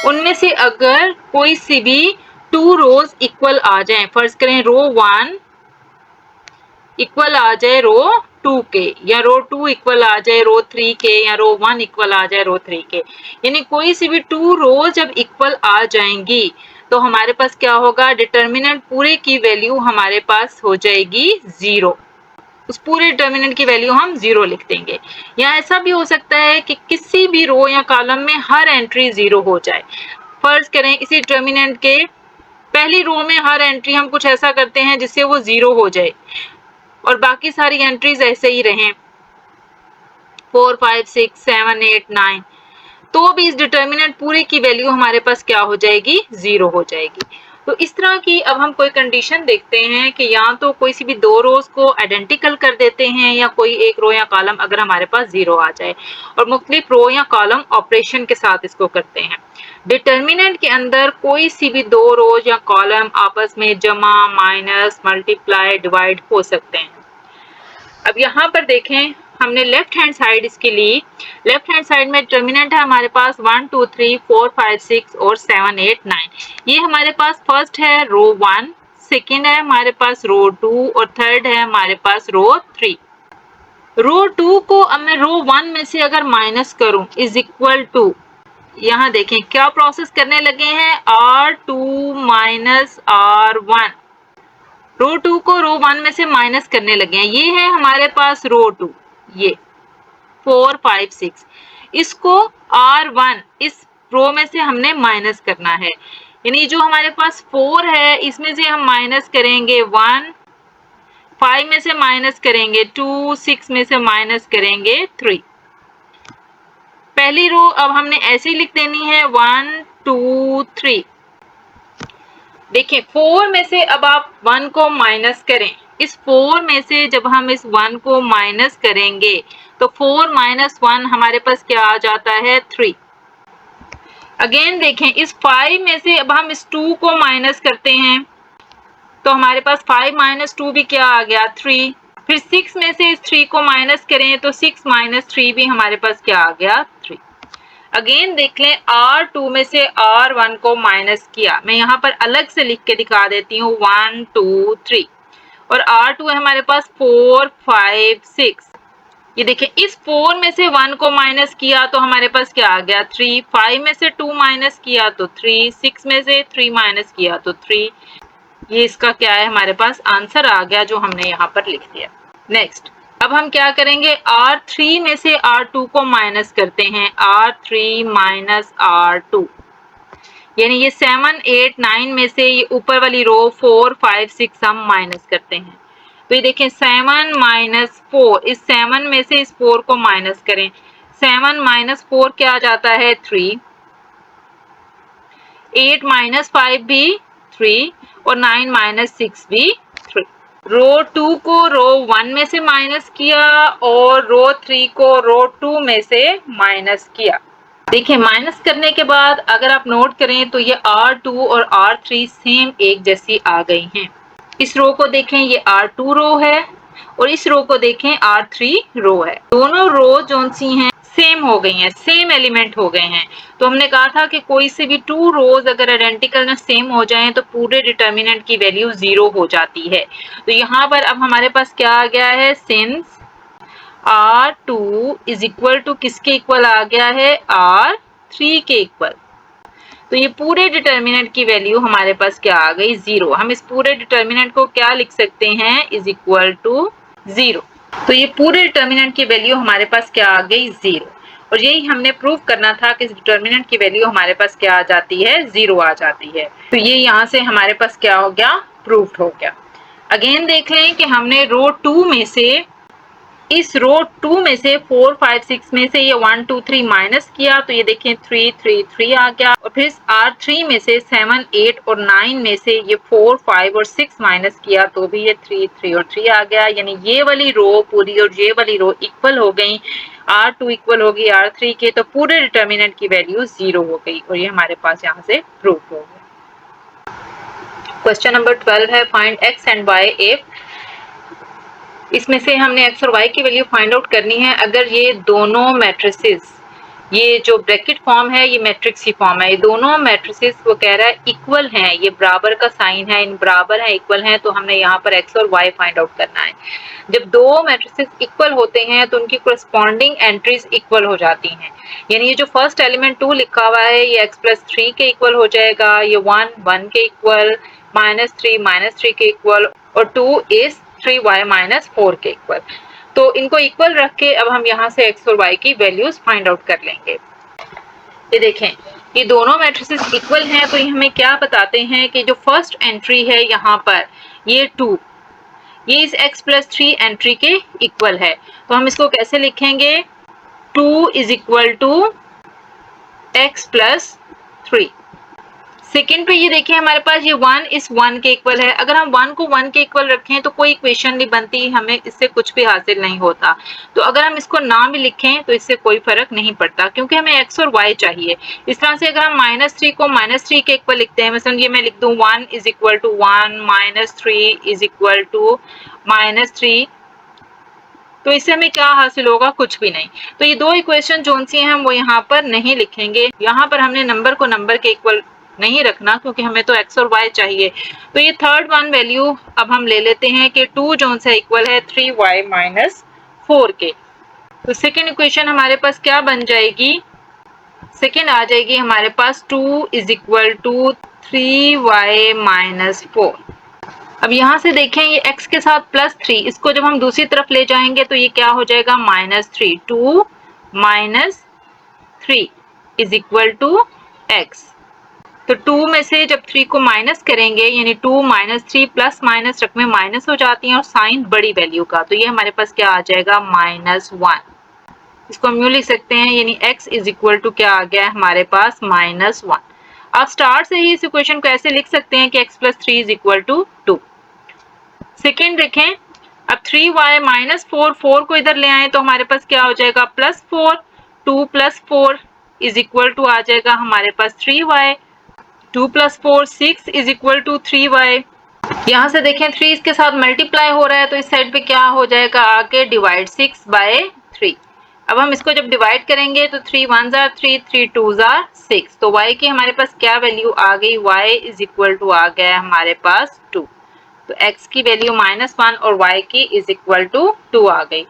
उनमें से अगर कोई सी भी 2 रोज इक्वल आ जाएं, फर्ज करें रो 1 इक्वल आ जाए रो 2 के, या रो 2 इक्वल आ जाए रो 3 के, या रो 1 इक्वल आ जाए रो 3 के, यानी कोई सी भी 2 रो जब इक्वल आ जाएंगी तो हमारे पास क्या होगा, डिटर्मिनेंट पूरे की वैल्यू हमारे पास हो जाएगी 0। उस पूरे डिटर्मिनेंट की वैल्यू हम 0 लिख देंगे। या ऐसा भी हो सकता है कि किसी भी रो या कॉलम में हर एंट्री 0 हो जाए। फर्ज करें इसी डिटर्मिनेंट के पहली रो में हर एंट्री हम कुछ ऐसा करते हैं जिससे वो 0 हो जाए और बाकी सारी एंट्रीज ऐसे ही रहें 4 5 6 7 8 9, तो भी इस डिटर्मिनेंट पूरे की वैल्यू हमारे पास क्या हो जाएगी 0 हो जाएगी। तो इस तरह की अब हम कोई कंडीशन देखते हैं कि या तो कोई सी भी 2 रोज को आइडेंटिकल कर देते हैं या कोई एक रो या कॉलम अगर हमारे पास 0 आ जाए, और मुख्तलिफ रो या कॉलम ऑपरेशन के साथ इसको करते हैं। डिटर्मिनेंट के अंदर कोई सी भी 2 रोज या कॉलम आपस में जमा, माइनस, मल्टीप्लाई, डिवाइड हो सकते हैं। अब यहाँ पर देखें हमने लेफ्ट हैंड साइड इसके लिए, लेफ्ट हैंड साइड में डिटर्मिनेंट है हमारे पास 1 2 3 4 5 6 और 7 8 9। ये हमारे पास फर्स्ट है रो 1, सेकंड है हमारे पास रो 2 और थर्ड है हमारे पास रो 3। रो 2 को अब मैं रो 1 में से अगर माइनस करूं इज इक्वल टू, यहाँ देखें क्या प्रोसेस करने लगे हैं R2 माइनस R1, रो 2 को रो 1 में से माइनस करने लगे हैं। ये है हमारे पास रो 2, ये 4 5 6, इसको R1 इस रो में से हमने माइनस करना है, यानी जो हमारे पास 4 है इसमें से हम माइनस करेंगे 1, 5 में से माइनस करेंगे 2, 6 में से माइनस करेंगे 3। पहली रो अब हमने ऐसे ही लिख देनी है 1 2 3, देखिए 4 में से अब आप 1 को माइनस करें, इस 4 में से जब हम इस 1 को माइनस करेंगे तो 4 माइनस 1 हमारे पास क्या आ जाता है 3। अगेन देखें इस 5 में से अब हम इस 2 को माइनस करते हैं तो हमारे पास 5 माइनस 2 भी क्या आ गया 3। फिर 6 में से इस 3 को माइनस करें तो 6 माइनस 3 भी हमारे पास क्या आ गया 3। अगेन देख लें R2 में से R1 को माइनस किया, मैं यहाँ पर अलग से लिख के दिखा देती हूँ 1 2 3 और R2 है हमारे पास 4 5 6। ये देखिए इस 4 में से 1 को माइनस किया तो हमारे पास क्या आ गया 3, 5 में से 2 माइनस किया तो 3, 6 में से 3 माइनस किया तो 3। ये इसका क्या है हमारे पास आंसर आ गया जो हमने यहाँ पर लिख दिया। नेक्स्ट अब हम क्या करेंगे R3 में से R2 को माइनस करते हैं, R3 माइनस R2 यानी ये 7 8 9 में से ये ऊपर वाली रो 4 5 6 हम माइनस करते हैं। तो ये देखें 7 माइनस 4, इस 7 में से इस 4 को माइनस करें, 7 माइनस 4 क्या आ जाता है 3, 8 माइनस 5 भी 3 और 9 माइनस 6 भी 3। रो 2 को रो 1 में से माइनस किया और रो 3 को रो 2 में से माइनस किया। देखिए माइनस करने के बाद अगर आप नोट करें तो ये R2 और R3 सेम एक जैसी आ गई हैं। इस रो को देखें ये R2 रो है और इस रो को देखें R3 रो है, दोनों रो जो सी हैं सेम हो गई हैं, सेम एलिमेंट हो गए हैं। तो हमने कहा था कि कोई से भी 2 रोज अगर आइडेंटिकल ना सेम हो जाएं तो पूरे डिटर्मिनेंट की वैल्यू 0 हो जाती है। तो यहाँ पर अब हमारे पास क्या आ गया है, since R2 is equal to किसके इक्वल आ गया है R3 के इक्वल, तो ये पूरे डिटर्मिनेंट की वैल्यू हमारे पास क्या आ गई 0। हम इस पूरे डिटर्मिनेंट को क्या लिख सकते हैं इज इक्वल टू 0। तो ये पूरे डिटर्मिनेंट की वैल्यू हमारे पास क्या आ गई 0 और यही हमने प्रूव करना था कि इस डिटर्मिनेंट की वैल्यू हमारे पास क्या आ जाती है 0 आ जाती है। तो ये यहाँ से हमारे पास क्या हो गया प्रूव्ड हो गया। अगेन देख लें कि हमने रो 2 में से इस रो 2 में से 4 5 6 में से ये 1 2 3 माइनस किया तो ये देखें 3 3 3 आ गया और फिर R3 में से 7 8 और 9 में से ये 4 5 और 6 माइनस किया तो भी ये 3 3 और 3 आ गया, यानी ये वाली रो पूरी और ये वाली रो इक्वल हो गई, R2 इक्वल होगी R3 के, तो पूरे डिटर्मिनेंट की वैल्यू 0 हो गई और ये हमारे पास यहाँ से प्रूव हो गया। क्वेश्चन नंबर 12 है find x and y if, इसमें से हमने x और y की वैल्यू फाइंड आउट करनी है अगर ये दोनों मैट्रिसेस, ये जो ब्रैकेट फॉर्म है ये मैट्रिक्स की फॉर्म है, ये दोनों मैट्रिसेस वो कह रहा है इक्वल हैं, ये बराबर का साइन है, इन बराबर है इक्वल हैं, तो हमने यहाँ पर x और y फाइंड आउट करना है। जब दो मैट्रिसेस इक्वल होते हैं तो उनकी कोरस्पॉन्डिंग एंट्रीज इक्वल हो जाती हैं, यानी ये जो फर्स्ट एलिमेंट 2 लिखा हुआ है ये x + 3 के इक्वल हो जाएगा, ये 1 1 के इक्वल, -3 -3 के इक्वल और 2 इज 3y - 4 के इक्वल। तो इनको इक्वल रख के अब हम यहाँ से x और y की वैल्यूज फाइंड आउट कर लेंगे। ये देखें ये दोनों मैट्रिसेस इक्वल हैं तो ये हमें क्या बताते हैं कि जो फर्स्ट एंट्री है यहाँ पर ये 2, ये इस x + 3 एंट्री के इक्वल है, तो हम इसको कैसे लिखेंगे 2 = x + 3। सेकेंड पे ये देखिए हमारे पास ये 1 इस 1 के इक्वल है, अगर हम 1 को 1 के इक्वल रखें तो कोई इक्वेशन नहीं बनती, हमें इससे कुछ भी हासिल नहीं होता। तो अगर हम इसको ना भी लिखें तो इससे कोई फर्क नहीं पड़ता क्योंकि हमें x और y चाहिए। इस तरह से अगर हम -3 को -3 के इक्वल लिखते हैं, मतलब ये मैं लिख दूं 1 = 1 -3 = -3, तो इससे हमें क्या हासिल होगा कुछ भी नहीं। तो ये दो इक्वेशन जो सी हैं हम वो यहाँ पर नहीं लिखेंगे, यहाँ पर हमने नंबर को नंबर के इक्वल नहीं रखना क्योंकि हमें तो x और y चाहिए। तो ये थर्ड वन वैल्यू अब हम ले लेते हैं कि 2 जो सा इक्वल है 3y - 4 के। तो सेकेंड इक्वेशन हमारे पास क्या बन जाएगी, सेकेंड आ जाएगी हमारे पास 2 = 3y - 4। अब यहाँ से देखें ये x के साथ +3, इसको जब हम दूसरी तरफ ले जाएंगे तो ये क्या हो जाएगा -3, 2 - 3 = x। तो 2 में से जब 3 को माइनस करेंगे यानी 2 - 3 प्लस माइनस रकमें माइनस हो जाती हैं और साइन बड़ी वैल्यू का, तो ये हमारे पास क्या आ जाएगा -1। इसको हम यूं लिख सकते हैं यानी x = क्या आ गया है हमारे पास -1। आप स्टार्ट से ही इस इक्वेशन को ऐसे लिख सकते हैं कि x plus 3 is equal to 2। Second देखें, अब 3y माइनस 4 को इधर ले आए तो हमारे पास क्या हो जाएगा +4, 2 + 4 इज इक्वल टू आ जाएगा हमारे पास 3y, 2 + 4 6 is equal to 3y। यहाँ से देखें 3 इसके साथ मल्टीप्लाई हो रहा है तो इस साइड पे क्या हो जाएगा आके डिवाइड 6/3। अब हम इसको जब डिवाइड करेंगे तो 3 1s are 3, 3 2s are 6, तो y की हमारे पास क्या वैल्यू आ गई, y इज इक्वल टू आ गया हमारे पास 2। तो x की वैल्यू -1 और y की इज इक्वल टू 2 आ गई।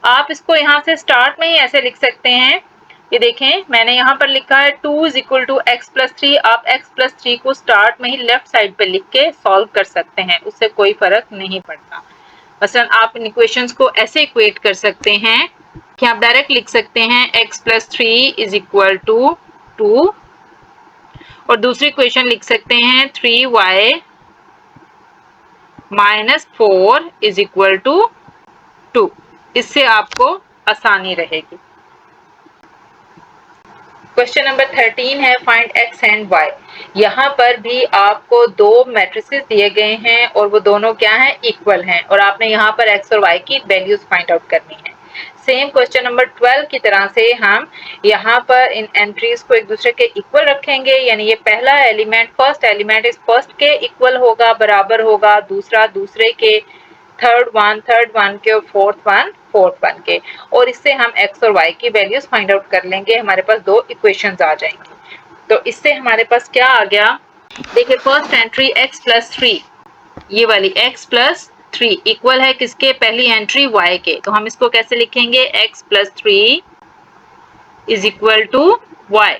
आप इसको यहाँ से स्टार्ट में ही ऐसे लिख सकते हैं, ये देखें मैंने यहाँ पर लिखा है 2 is equal to x plus 3। आप x प्लस 3 को स्टार्ट में ही लेफ्ट साइड पे लिख के सॉल्व कर सकते हैं, उससे कोई फर्क नहीं पड़ता। मसलन आप इन इक्वेशंस को ऐसे इक्वेट कर सकते हैं कि आप डायरेक्ट लिख सकते हैं x plus 3 is equal to 2 और दूसरी इक्वेशन लिख सकते हैं 3y minus 4 is equal to 2। इससे आपको आसानी रहेगी। क्वेश्चन नंबर 13 है फाइंड x एंड y। यहाँ पर भी आपको दो मैट्रिसेस दिए गए हैं और वो दोनों क्या हैं, इक्वल हैं, और आपने यहाँ पर x और y की वैल्यूज फाइंड आउट करनी है। सेम क्वेश्चन नंबर 12 की तरह से हम यहाँ पर इन एंट्रीज को एक दूसरे के इक्वल रखेंगे, यानी ये पहला एलिमेंट फर्स्ट एलिमेंट इस फर्स्ट के इक्वल होगा, बराबर होगा, दूसरा दूसरे के, थर्ड वन के और फोर्थ वन के, और इससे हम x और y की वैल्यूज फाइंड आउट कर लेंगे। हमारे पास दो इक्वेशंस आ जाएंगी। तो इससे हमारे पास क्या आ गया, देखिए फर्स्ट एंट्री x प्लस 3, ये वाली x प्लस 3 इक्वल है किसके, पहली एंट्री y के, तो हम इसको कैसे लिखेंगे x plus 3 is equal to y।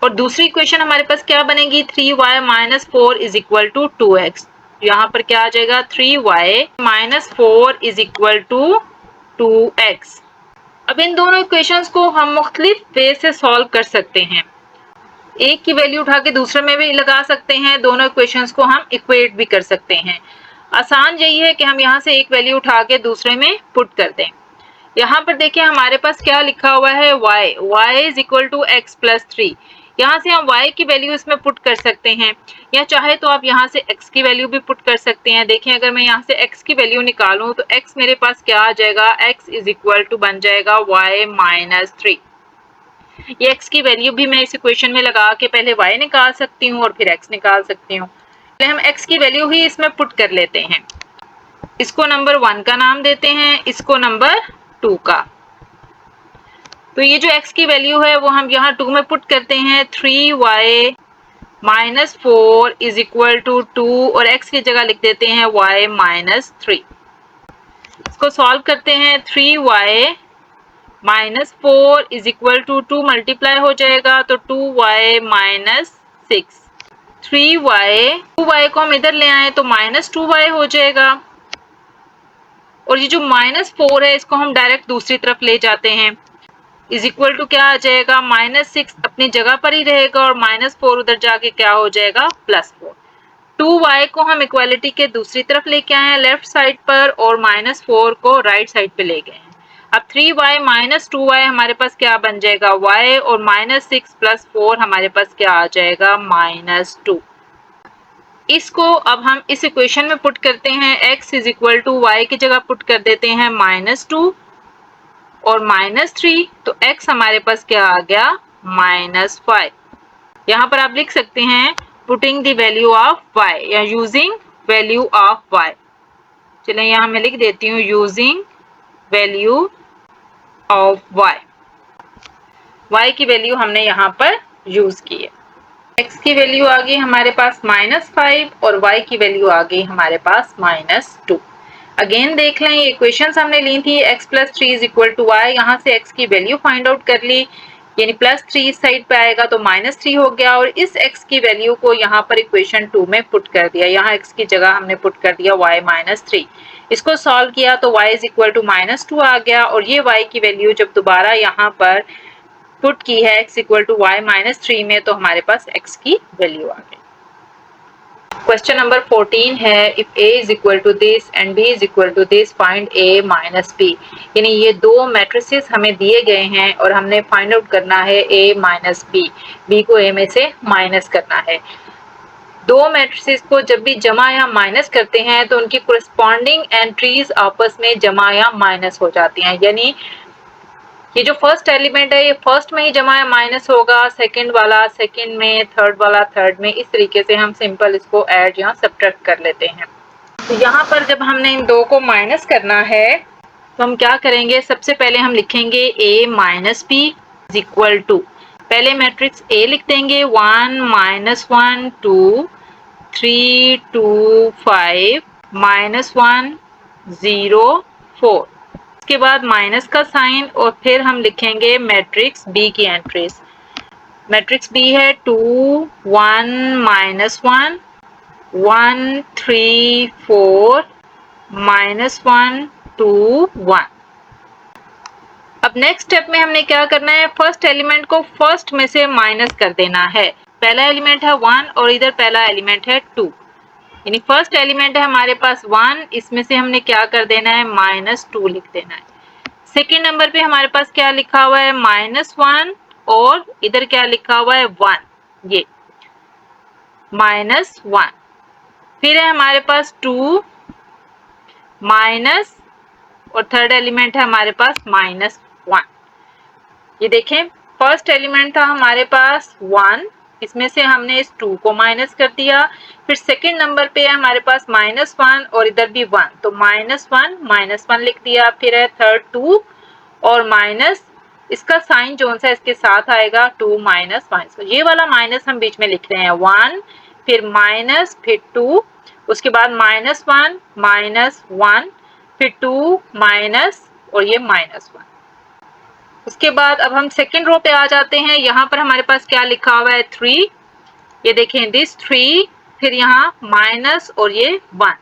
और दूसरी इक्वेशन हमारे पास क्या बनेगी, 3y minus 4 is equal to 2x। यहाँ पर क्या आ जाएगा 3y minus 4 is equal to 2x। अब इन दोनों इक्वेशंस को हम मुख्तलिफ वे से सॉल्व कर सकते हैं। एक की वैल्यू उठा के दूसरे में भी लगा सकते हैं, दोनों इक्वेशंस को हम इक्वेट भी कर सकते हैं। आसान यही है कि हम यहाँ से एक वैल्यू उठा के दूसरे में पुट कर दें। यहाँ पर देखिए हमारे पास क्या लिखा हुआ है y is equal to x plus 3। यहाँ से हम y की वैल्यू इसमें पुट कर सकते हैं, या चाहे तो आप यहाँ से x की वैल्यू भी पुट कर सकते हैं। देखें अगर मैं यहाँ से x की वैल्यू निकालूं तो x मेरे पास क्या आ जाएगा, x इज इक्वल टू बन जाएगा y माइनस 3। ये x की वैल्यू भी मैं इस इक्वेशन में लगा के पहले y निकाल सकती हूँ और फिर x निकाल सकती हूँ। पहले हम x की वैल्यू ही इसमें पुट कर लेते हैं। इसको नंबर 1 का नाम देते हैं, इसको नंबर 2 का। तो ये जो x की वैल्यू है वो हम यहाँ 2 में पुट करते हैं, 3y minus 4 is equal to 2 और x की जगह लिख देते हैं y माइनस 3। इसको सॉल्व करते हैं, 3y minus 4 is equal to 2 multiply हो जाएगा तो 2y माइनस 6। 2y को हम इधर ले आए तो माइनस 2y हो जाएगा, और ये जो माइनस 4 है इसको हम डायरेक्ट दूसरी तरफ ले जाते हैं, इज इक्वल टू क्या आ जाएगा, -6 अपनी जगह पर ही रहेगा और -4 उधर जाके क्या हो जाएगा +4। 2y को हम इक्वालिटी के दूसरी तरफ लेके आए हैं लेफ्ट साइड पर, और -4 को राइट साइड पे ले गए हैं। अब 3y माइनस 2y हमारे पास क्या बन जाएगा y, और -6 + 4 हमारे पास क्या आ जाएगा -2। इसको अब हम इस इक्वेशन में पुट करते हैं, x is equal to y की जगह पुट कर देते हैं -2 और -3, तो x हमारे पास क्या आ गया -5। यहाँ पर आप लिख सकते हैं putting the value of y या यूजिंग वैल्यू ऑफ y। चलें यहाँ मैं लिख देती हूँ using value of y। y की वैल्यू हमने यहाँ पर यूज की है। x की वैल्यू आ गई हमारे पास -5 और y की वैल्यू आ गई हमारे पास -2। अगेन देख लें, ये इक्वेशंस हमने ली थी x plus 3 is equal to y। यहाँ से x की वैल्यू फाइंड आउट कर ली, यानी +3 इस साइड पे आएगा तो -3 हो गया, और इस x की वैल्यू को यहाँ पर इक्वेशन 2 में पुट कर दिया। यहाँ x की जगह हमने पुट कर दिया y -3। इसको सॉल्व किया तो y इज इक्वल टू -2 आ गया, और ये y की वैल्यू जब दोबारा यहाँ पर पुट की है x इक्वल टू y -3 में, तो हमारे पास x की वैल्यू आ गई। क्वेश्चन नंबर 14 है if a is equal to this and b is equal to this find a minus b। यानी ये दो मैट्रिसेस हमें दिए गए हैं और हमने फाइंड आउट करना है a माइनस b, b को a में से माइनस करना है। दो मैट्रिसेस को जब भी जमा या माइनस करते हैं तो उनकी कोरिस्पॉन्डिंग एंट्रीज आपस में जमा या माइनस हो जाती हैं। यानी ये जो फर्स्ट एलिमेंट है ये फर्स्ट में ही जमा या माइनस होगा, सेकंड वाला सेकंड में, थर्ड वाला थर्ड में। इस तरीके से हम सिंपल इसको ऐड या सब्ट्रैक्ट कर लेते हैं। तो यहाँ पर जब हमने इन दो को माइनस करना है तो हम क्या करेंगे, सबसे पहले हम लिखेंगे a minus B is equal to, पहले मैट्रिक्स a लिख देंगे 1 माइनस 1 2 3 2 5 माइनस 1 0 4, के बाद माइनस का साइन और फिर हम लिखेंगे मैट्रिक्स B की एंट्रीज। मैट्रिक्स B है 2 1 माइनस 1 1 3 4 माइनस 1 2 1। अब नेक्स्ट स्टेप में हमने क्या करना है, फर्स्ट एलिमेंट को फर्स्ट में से माइनस कर देना है। पहला एलिमेंट है 1 और इधर पहला एलिमेंट है 2, यानी फर्स्ट एलिमेंट है हमारे पास 1, इसमें से हमने क्या कर देना है -2 लिख देना है। सेकेंड नंबर पे हमारे पास क्या लिखा हुआ है -1 और इधर क्या लिखा हुआ है 1, ये -1। फिर है हमारे पास 2 माइनस और थर्ड एलिमेंट है हमारे पास -1। ये देखें फर्स्ट एलिमेंट था हमारे पास 1, इसमें से हमने इस 2 को माइनस कर दिया। फिर सेकंड नंबर पे है हमारे पास -1 और इधर भी 1, तो -1 लिख दिया। फिर है थर्ड 2 और माइनस, इसका साइन जो सा इसके साथ आएगा 2 माइनस, ये वाला माइनस हम बीच में लिख रहे हैं 1, फिर माइनस, फिर 2, उसके बाद -1 फिर 2 माइनस और ये -1। उसके बाद अब हम सेकेंड रो पे आ जाते हैं। यहाँ पर हमारे पास क्या लिखा हुआ है 3, ये देखें दिस 3, फिर यहाँ माइनस और ये 1,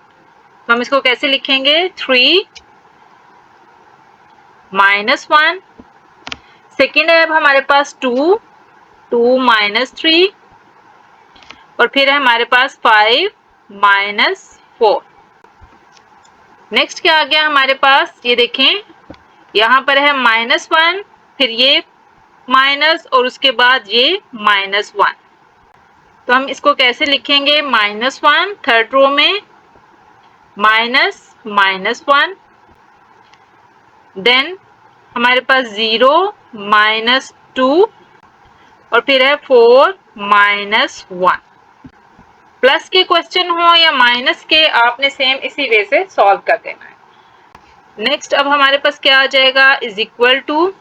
तो हम इसको कैसे लिखेंगे 3 -1। सेकेंड है अब हमारे पास 2 -3 और फिर है हमारे पास 5 -4। नेक्स्ट क्या आ गया हमारे पास, ये देखें यहाँ पर है -1, फिर ये माइनस और उसके बाद ये -1, तो हम इसको कैसे लिखेंगे -1 थर्ड रो में -1, देन हमारे पास 0 -2 और फिर है 4 -1। प्लस के क्वेश्चन हो या माइनस के, आपने सेम इसी वे से सॉल्व कर देना है। नेक्स्ट अब हमारे पास क्या आ जाएगा इज इक्वल टू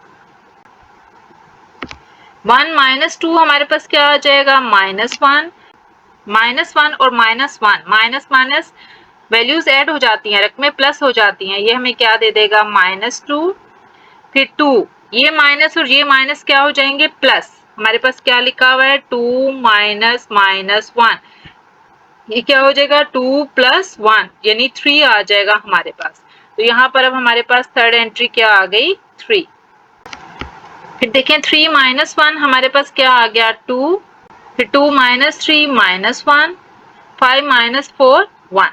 1 -2, हमारे पास क्या आ जाएगा -1 और माइनस वैल्यूज ऐड हो जाती हैं, रकमें प्लस हो जाती हैं, ये हमें क्या दे देगा -2, फिर 2, ये माइनस और ये माइनस क्या हो जाएंगे प्लस, हमारे पास क्या लिखा हुआ है 2 माइनस -1, ये क्या हो जाएगा 2 + 1 यानी 3 आ जाएगा हमारे पास। तो यहाँ पर अब हमारे पास थर्ड एंट्री क्या आ गई 3। फिर देखें 3 -1 हमारे पास क्या आ गया 2, फिर 2 -3 -1, 5 -4 1,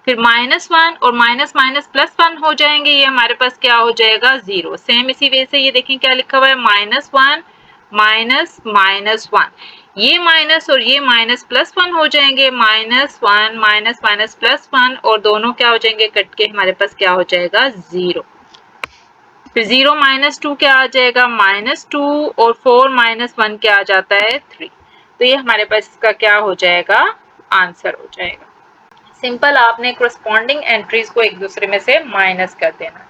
फिर -1 और माइनस +1 हो जाएंगे, ये हमारे पास क्या हो जाएगा 0। सेम इसी वे से ये देखें क्या लिखा हुआ है -1 -1, ये माइनस और ये माइनस +1 हो जाएंगे, -1 +1 और दोनों क्या हो जाएंगे कट के हमारे पास क्या हो जाएगा 0। फिर 0 -2 क्या आ जाएगा -2 और 4 -1 क्या आ जाता है 3, तो ये हमारे पास इसका क्या हो जाएगा आंसर हो जाएगा। सिंपल आपने कोरस्पॉन्डिंग एंट्रीज को एक दूसरे में से माइनस कर देना।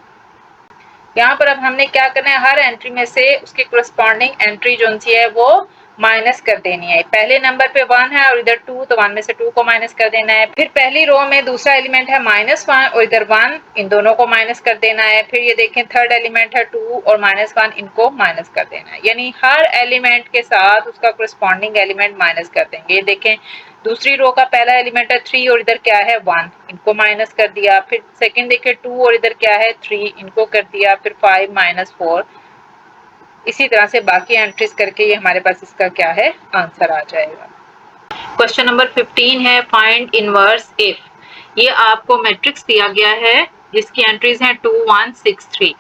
यहाँ पर अब हमने क्या करना है, हर एंट्री में से उसकी कोरस्पॉन्डिंग एंट्री जो सी है वो माइनस कर देनी है। पहले नंबर पे 1 है और इधर 2, तो 1 में से 2 को माइनस कर देना है। फिर पहली रो में दूसरा एलिमेंट है -1 और इधर 1, इन दोनों को माइनस कर देना है। फिर ये देखें थर्ड एलिमेंट है 2 और -1, इनको माइनस कर देना है। यानी हर एलिमेंट के साथ उसका कोरस्पॉन्डिंग एलिमेंट माइनस कर देंगे। ये देखें दूसरी रो का पहला एलिमेंट है 3 और इधर क्या है 1, इनको माइनस कर दिया। फिर सेकंड देखें 2 और इधर क्या है 3, इनको कर दिया। फिर 5 -4, इसी तरह से बाकी एंट्रीज करके ये हमारे पास इसका क्या है आंसर आ जाएगा। क्वेश्चन नंबर 15 है फाइंड इनवर्स इफ। ये आपको मैट्रिक्स दिया गया है जिसकी एंट्रीज हैं 2 1 6 3।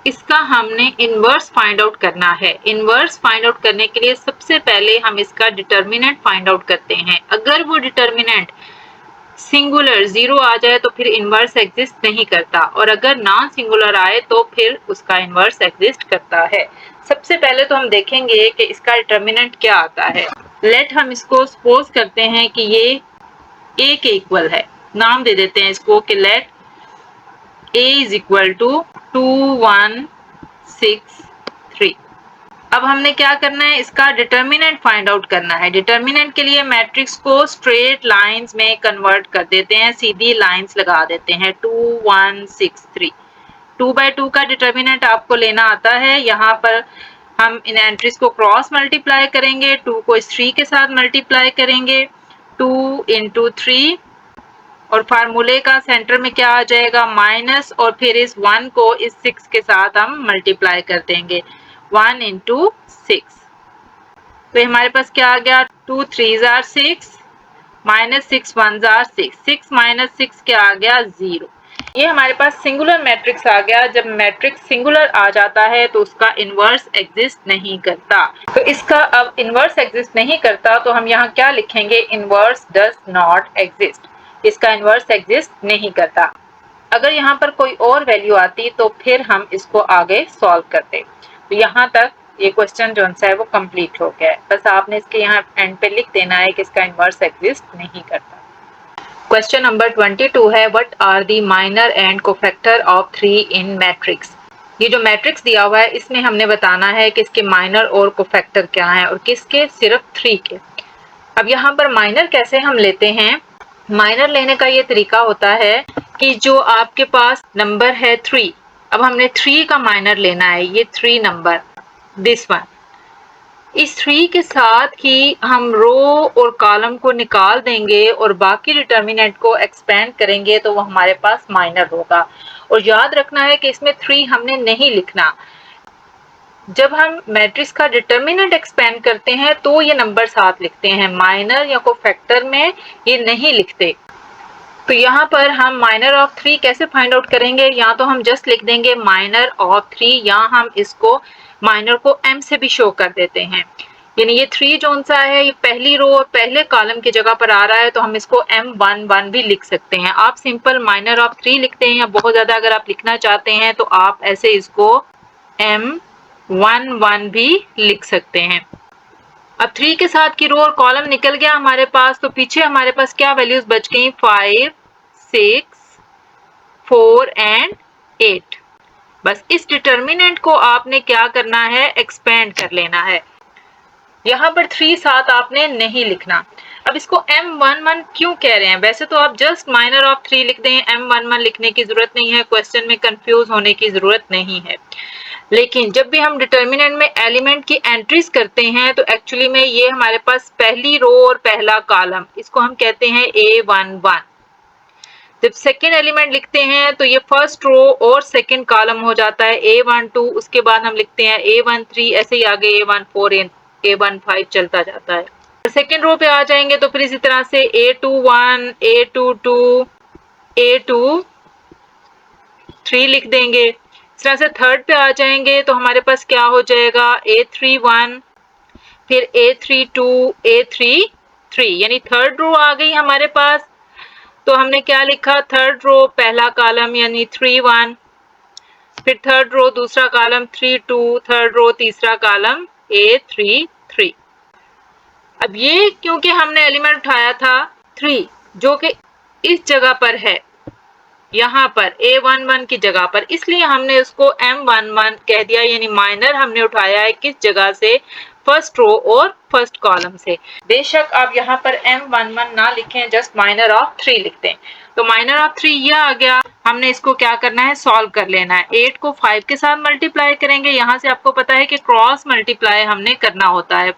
इसका हमने इनवर्स फाइंड आउट करना है। इनवर्स फाइंड आउट करने के लिए सबसे पहले हम इसका डिटर्मिनेंट फाइंड आउट करते हैं। अगर वो डिटर्मिनेंट सिंगुलर 0 आ जाए तो फिर इनवर्स एग्जिस्ट नहीं करता, और अगर नॉन सिंगुलर आए तो फिर उसका इनवर्स एग्जिस्ट करता है। सबसे पहले तो हम देखेंगे कि इसका डिटर्मिनेंट क्या आता है। लेट हम इसको सपोज करते हैं कि ये a के इक्वल है। नाम दे देते हैं इसको कि let a is equal to 2 1 6 3। अब हमने क्या करना है, इसका डिटर्मिनेंट फाइंड आउट करना है। डिटर्मिनेंट के लिए मैट्रिक्स को स्ट्रेट लाइंस में कन्वर्ट कर देते हैं, सीधी लाइंस लगा देते हैं। 2 1 6 3 2 by 2 का डिटर्मिनेंट आपको लेना आता है। यहाँ पर हम इन एंट्रीज को क्रॉस मल्टीप्लाई करेंगे, 2 को इस 3 के साथ मल्टीप्लाई करेंगे, 2 into 3, और फार्मूले का सेंटर में क्या आ जाएगा माइनस, और फिर इस 1 को इस 6 के साथ हम मल्टीप्लाई कर देंगे, 1 into 6। तो हमारे पास क्या आ गया, 2 3s are 6 minus 6 1s are 6, 6 minus 6 क्या आ गया 0। ये हमारे पास सिंगुलर मैट्रिक्स आ गया। जब मैट्रिक्स सिंगुलर आ जाता है तो उसका इनवर्स एग्जिस्ट नहीं करता। तो इसका अब इनवर्स एग्जिस्ट नहीं करता तो हम यहाँ क्या लिखेंगे, इनवर्स डज नॉट एग्जिस्ट। इसका इनवर्स एग्जिस्ट नहीं करता। अगर यहाँ पर कोई और वैल्यू आती तो फिर हम इसको आगे सॉल्व करते। तो यहाँ तक ये क्वेश्चन जो है वो कंप्लीट हो गया है। बस आपने इसके यहाँ एंड पे लिख देना है कि इसका इनवर्स एग्जिस्ट नहीं करता। क्वेश्चन नंबर 22 है what are the minor and cofactor of 3 in matrix. ये जो मैट्रिक्स दिया हुआ है इसमें हमने बताना है कि इसके माइनर और कोफैक्टर क्या हैं, और किसके, सिर्फ 3 के। अब यहाँ पर माइनर कैसे हम लेते हैं, माइनर लेने का ये तरीका होता है कि जो आपके पास नंबर है 3, अब हमने 3 का माइनर लेना है, ये 3 नंबर, दिस वन। इस 3 के साथ ही हम रो और कॉलम को निकाल देंगे और बाकी डिटर्मिनेंट को एक्सपेंड करेंगे तो वो हमारे पास माइनर होगा। और याद रखना है कि इसमें 3 हमने नहीं लिखना। जब हम मैट्रिक्स का डिटर्मिनेंट एक्सपेंड करते हैं तो ये नंबर साथ लिखते हैं, माइनर या कोफैक्टर में ये नहीं लिखते। तो यहाँ पर हम माइनर ऑफ 3 कैसे फाइंड आउट करेंगे, या तो हम जस्ट लिख देंगे माइनर ऑफ 3, या हम इसको माइनर को m से भी शो कर देते हैं। यानी ये 3 जो सा है ये पहली रो और पहले कॉलम की जगह पर आ रहा है तो हम इसको m11 भी लिख सकते हैं। आप सिंपल माइनर ऑफ 3 लिखते हैं, या बहुत ज्यादा अगर आप लिखना चाहते हैं तो आप ऐसे इसको m11 भी लिख सकते हैं। अब 3 के साथ की रो और कॉलम निकल गया हमारे पास, तो पीछे हमारे पास क्या वैल्यूज बच गई, 5 6 4 एंड 8। बस इस डिटर्मिनेंट को आपने क्या करना है, एक्सपेंड कर लेना है। यहाँ पर 3 साथ आपने नहीं लिखना। अब इसको m11 क्यों कह रहे हैं, वैसे तो आप जस्ट माइनर ऑफ 3 लिख दें, m11 लिखने की जरूरत नहीं है, क्वेश्चन में कंफ्यूज होने की जरूरत नहीं है। लेकिन जब भी हम डिटर्मिनेंट में एलिमेंट की एंट्रीज करते हैं तो एक्चुअली में ये हमारे पास पहली रो और पहला कॉलम, इसको हम कहते हैं a11। जब सेकेंड एलिमेंट लिखते हैं तो ये फर्स्ट रो और सेकेंड कॉलम हो जाता है a12, उसके बाद हम लिखते हैं a13, ऐसे ही आगे a14 a15 चलता जाता है। सेकेंड रो पे आ जाएंगे तो फिर इसी तरह से a21 a22 a23 लिख देंगे। इस तरह से थर्ड पे आ जाएंगे तो हमारे पास क्या हो जाएगा, a31 फिर a32 a33, यानी थर्ड रो आ गई हमारे पास। तो हमने क्या लिखा, थर्ड रो पहला कॉलम यानी 31, फिर थर्ड रो दूसरा कॉलम 32, थर्ड रो तीसरा कॉलम a33। अब ये क्योंकि हमने एलिमेंट उठाया था 3 जो कि इस जगह पर है, यहाँ पर a11 की जगह पर, इसलिए हमने उसको m11 कह दिया, यानी माइनर हमने उठाया है किस जगह से, फर्स्ट रो और फर्स्ट कॉलम से। बेशक आप यहाँ पर m11 ना लिखें, जस्ट माइनर ऑफ 3 लिखते हैं। तो माइनर ऑफ 3 ये आ गया। हमने इसको क्या करना है, सॉल्व कर लेना है। 8 को 5 के साथ मल्टीप्लाई करेंगे, यहाँ से आपको पता है कि क्रॉस मल्टीप्लाई हमने करना होता है,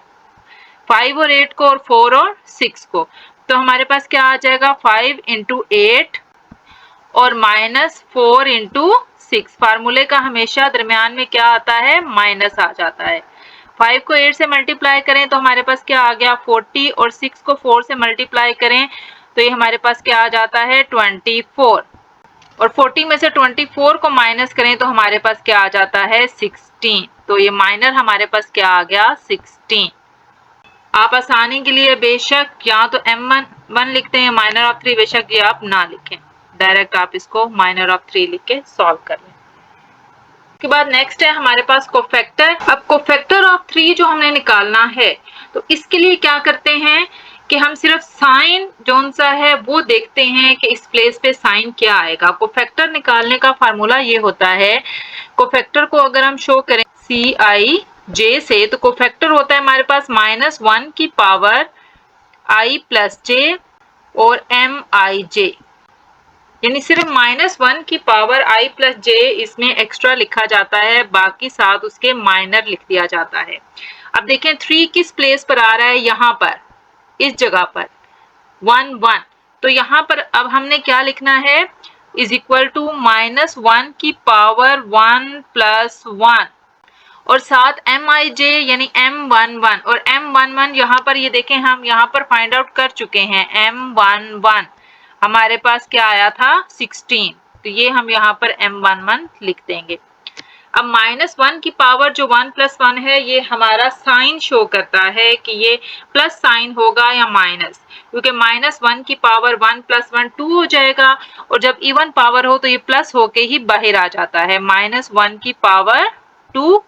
5 और 8 को और 4 और 6 को। तो हमारे पास क्या आ जाएगा, 5 into 8 और माइनस 4 into 6। फार्मूले का हमेशा दरमियान में क्या आता है, माइनस आ जाता है। 5 को 8 से मल्टीप्लाई करें तो हमारे पास क्या आ गया 40 और 6 को 4 से मल्टीप्लाई करें तो ये हमारे पास क्या आ जाता है 24 और 40 में से 24 को माइनस करें तो हमारे पास क्या आ जाता है 16। तो ये माइनर हमारे पास क्या आ गया 16। आप आसानी के लिए बेशक या तो m1 लिखते हैं माइनर ऑफ 3, बेशक ये आप ना लिखें, डायरेक्ट आप इसको माइनर ऑफ 3 लिख के सॉल्व कर लें। उसके बाद नेक्स्ट है हमारे पास कोफैक्टर। अब कोफैक्टर ऑफ 3 जो हमने निकालना है तो इसके लिए क्या करते हैं कि हम सिर्फ साइन जोन सा है वो देखते हैं कि इस प्लेस पे साइन क्या आएगा। कोफैक्टर निकालने का फार्मूला ये होता है, कोफैक्टर को अगर हम शो करें Cij से तो कोफैक्टर होता है हमारे पास -1 की पावर i प्लस जे और Mij, यानी सिर्फ -1 की पावर i प्लस जे इसमें एक्स्ट्रा लिखा जाता है, बाकी साथ उसके माइनर लिख दिया जाता है। अब देखें 3 किस प्लेस पर आ रहा है, यहाँ पर इस जगह पर 1 1, तो यहाँ पर अब हमने क्या लिखना है इज इक्वल टू -1 की पावर 1 प्लस 1 और साथ Mij यानी M11 और M11 यहाँ पर ये देखें हम यहाँ पर फाइंड आउट कर चुके हैं। M11 हमारे पास क्या आया था 16, तो ये हम यहाँ पर M11 लिख देंगे। अब -1 की पावर जो 1 प्लस 1 है ये हमारा साइन शो करता है कि ये प्लस साइन होगा या माइनस, क्योंकि -1 की पावर 1 प्लस 1 2 हो जाएगा और जब इवन पावर हो तो ये प्लस होके ही बाहर आ जाता है। -1 की पावर 2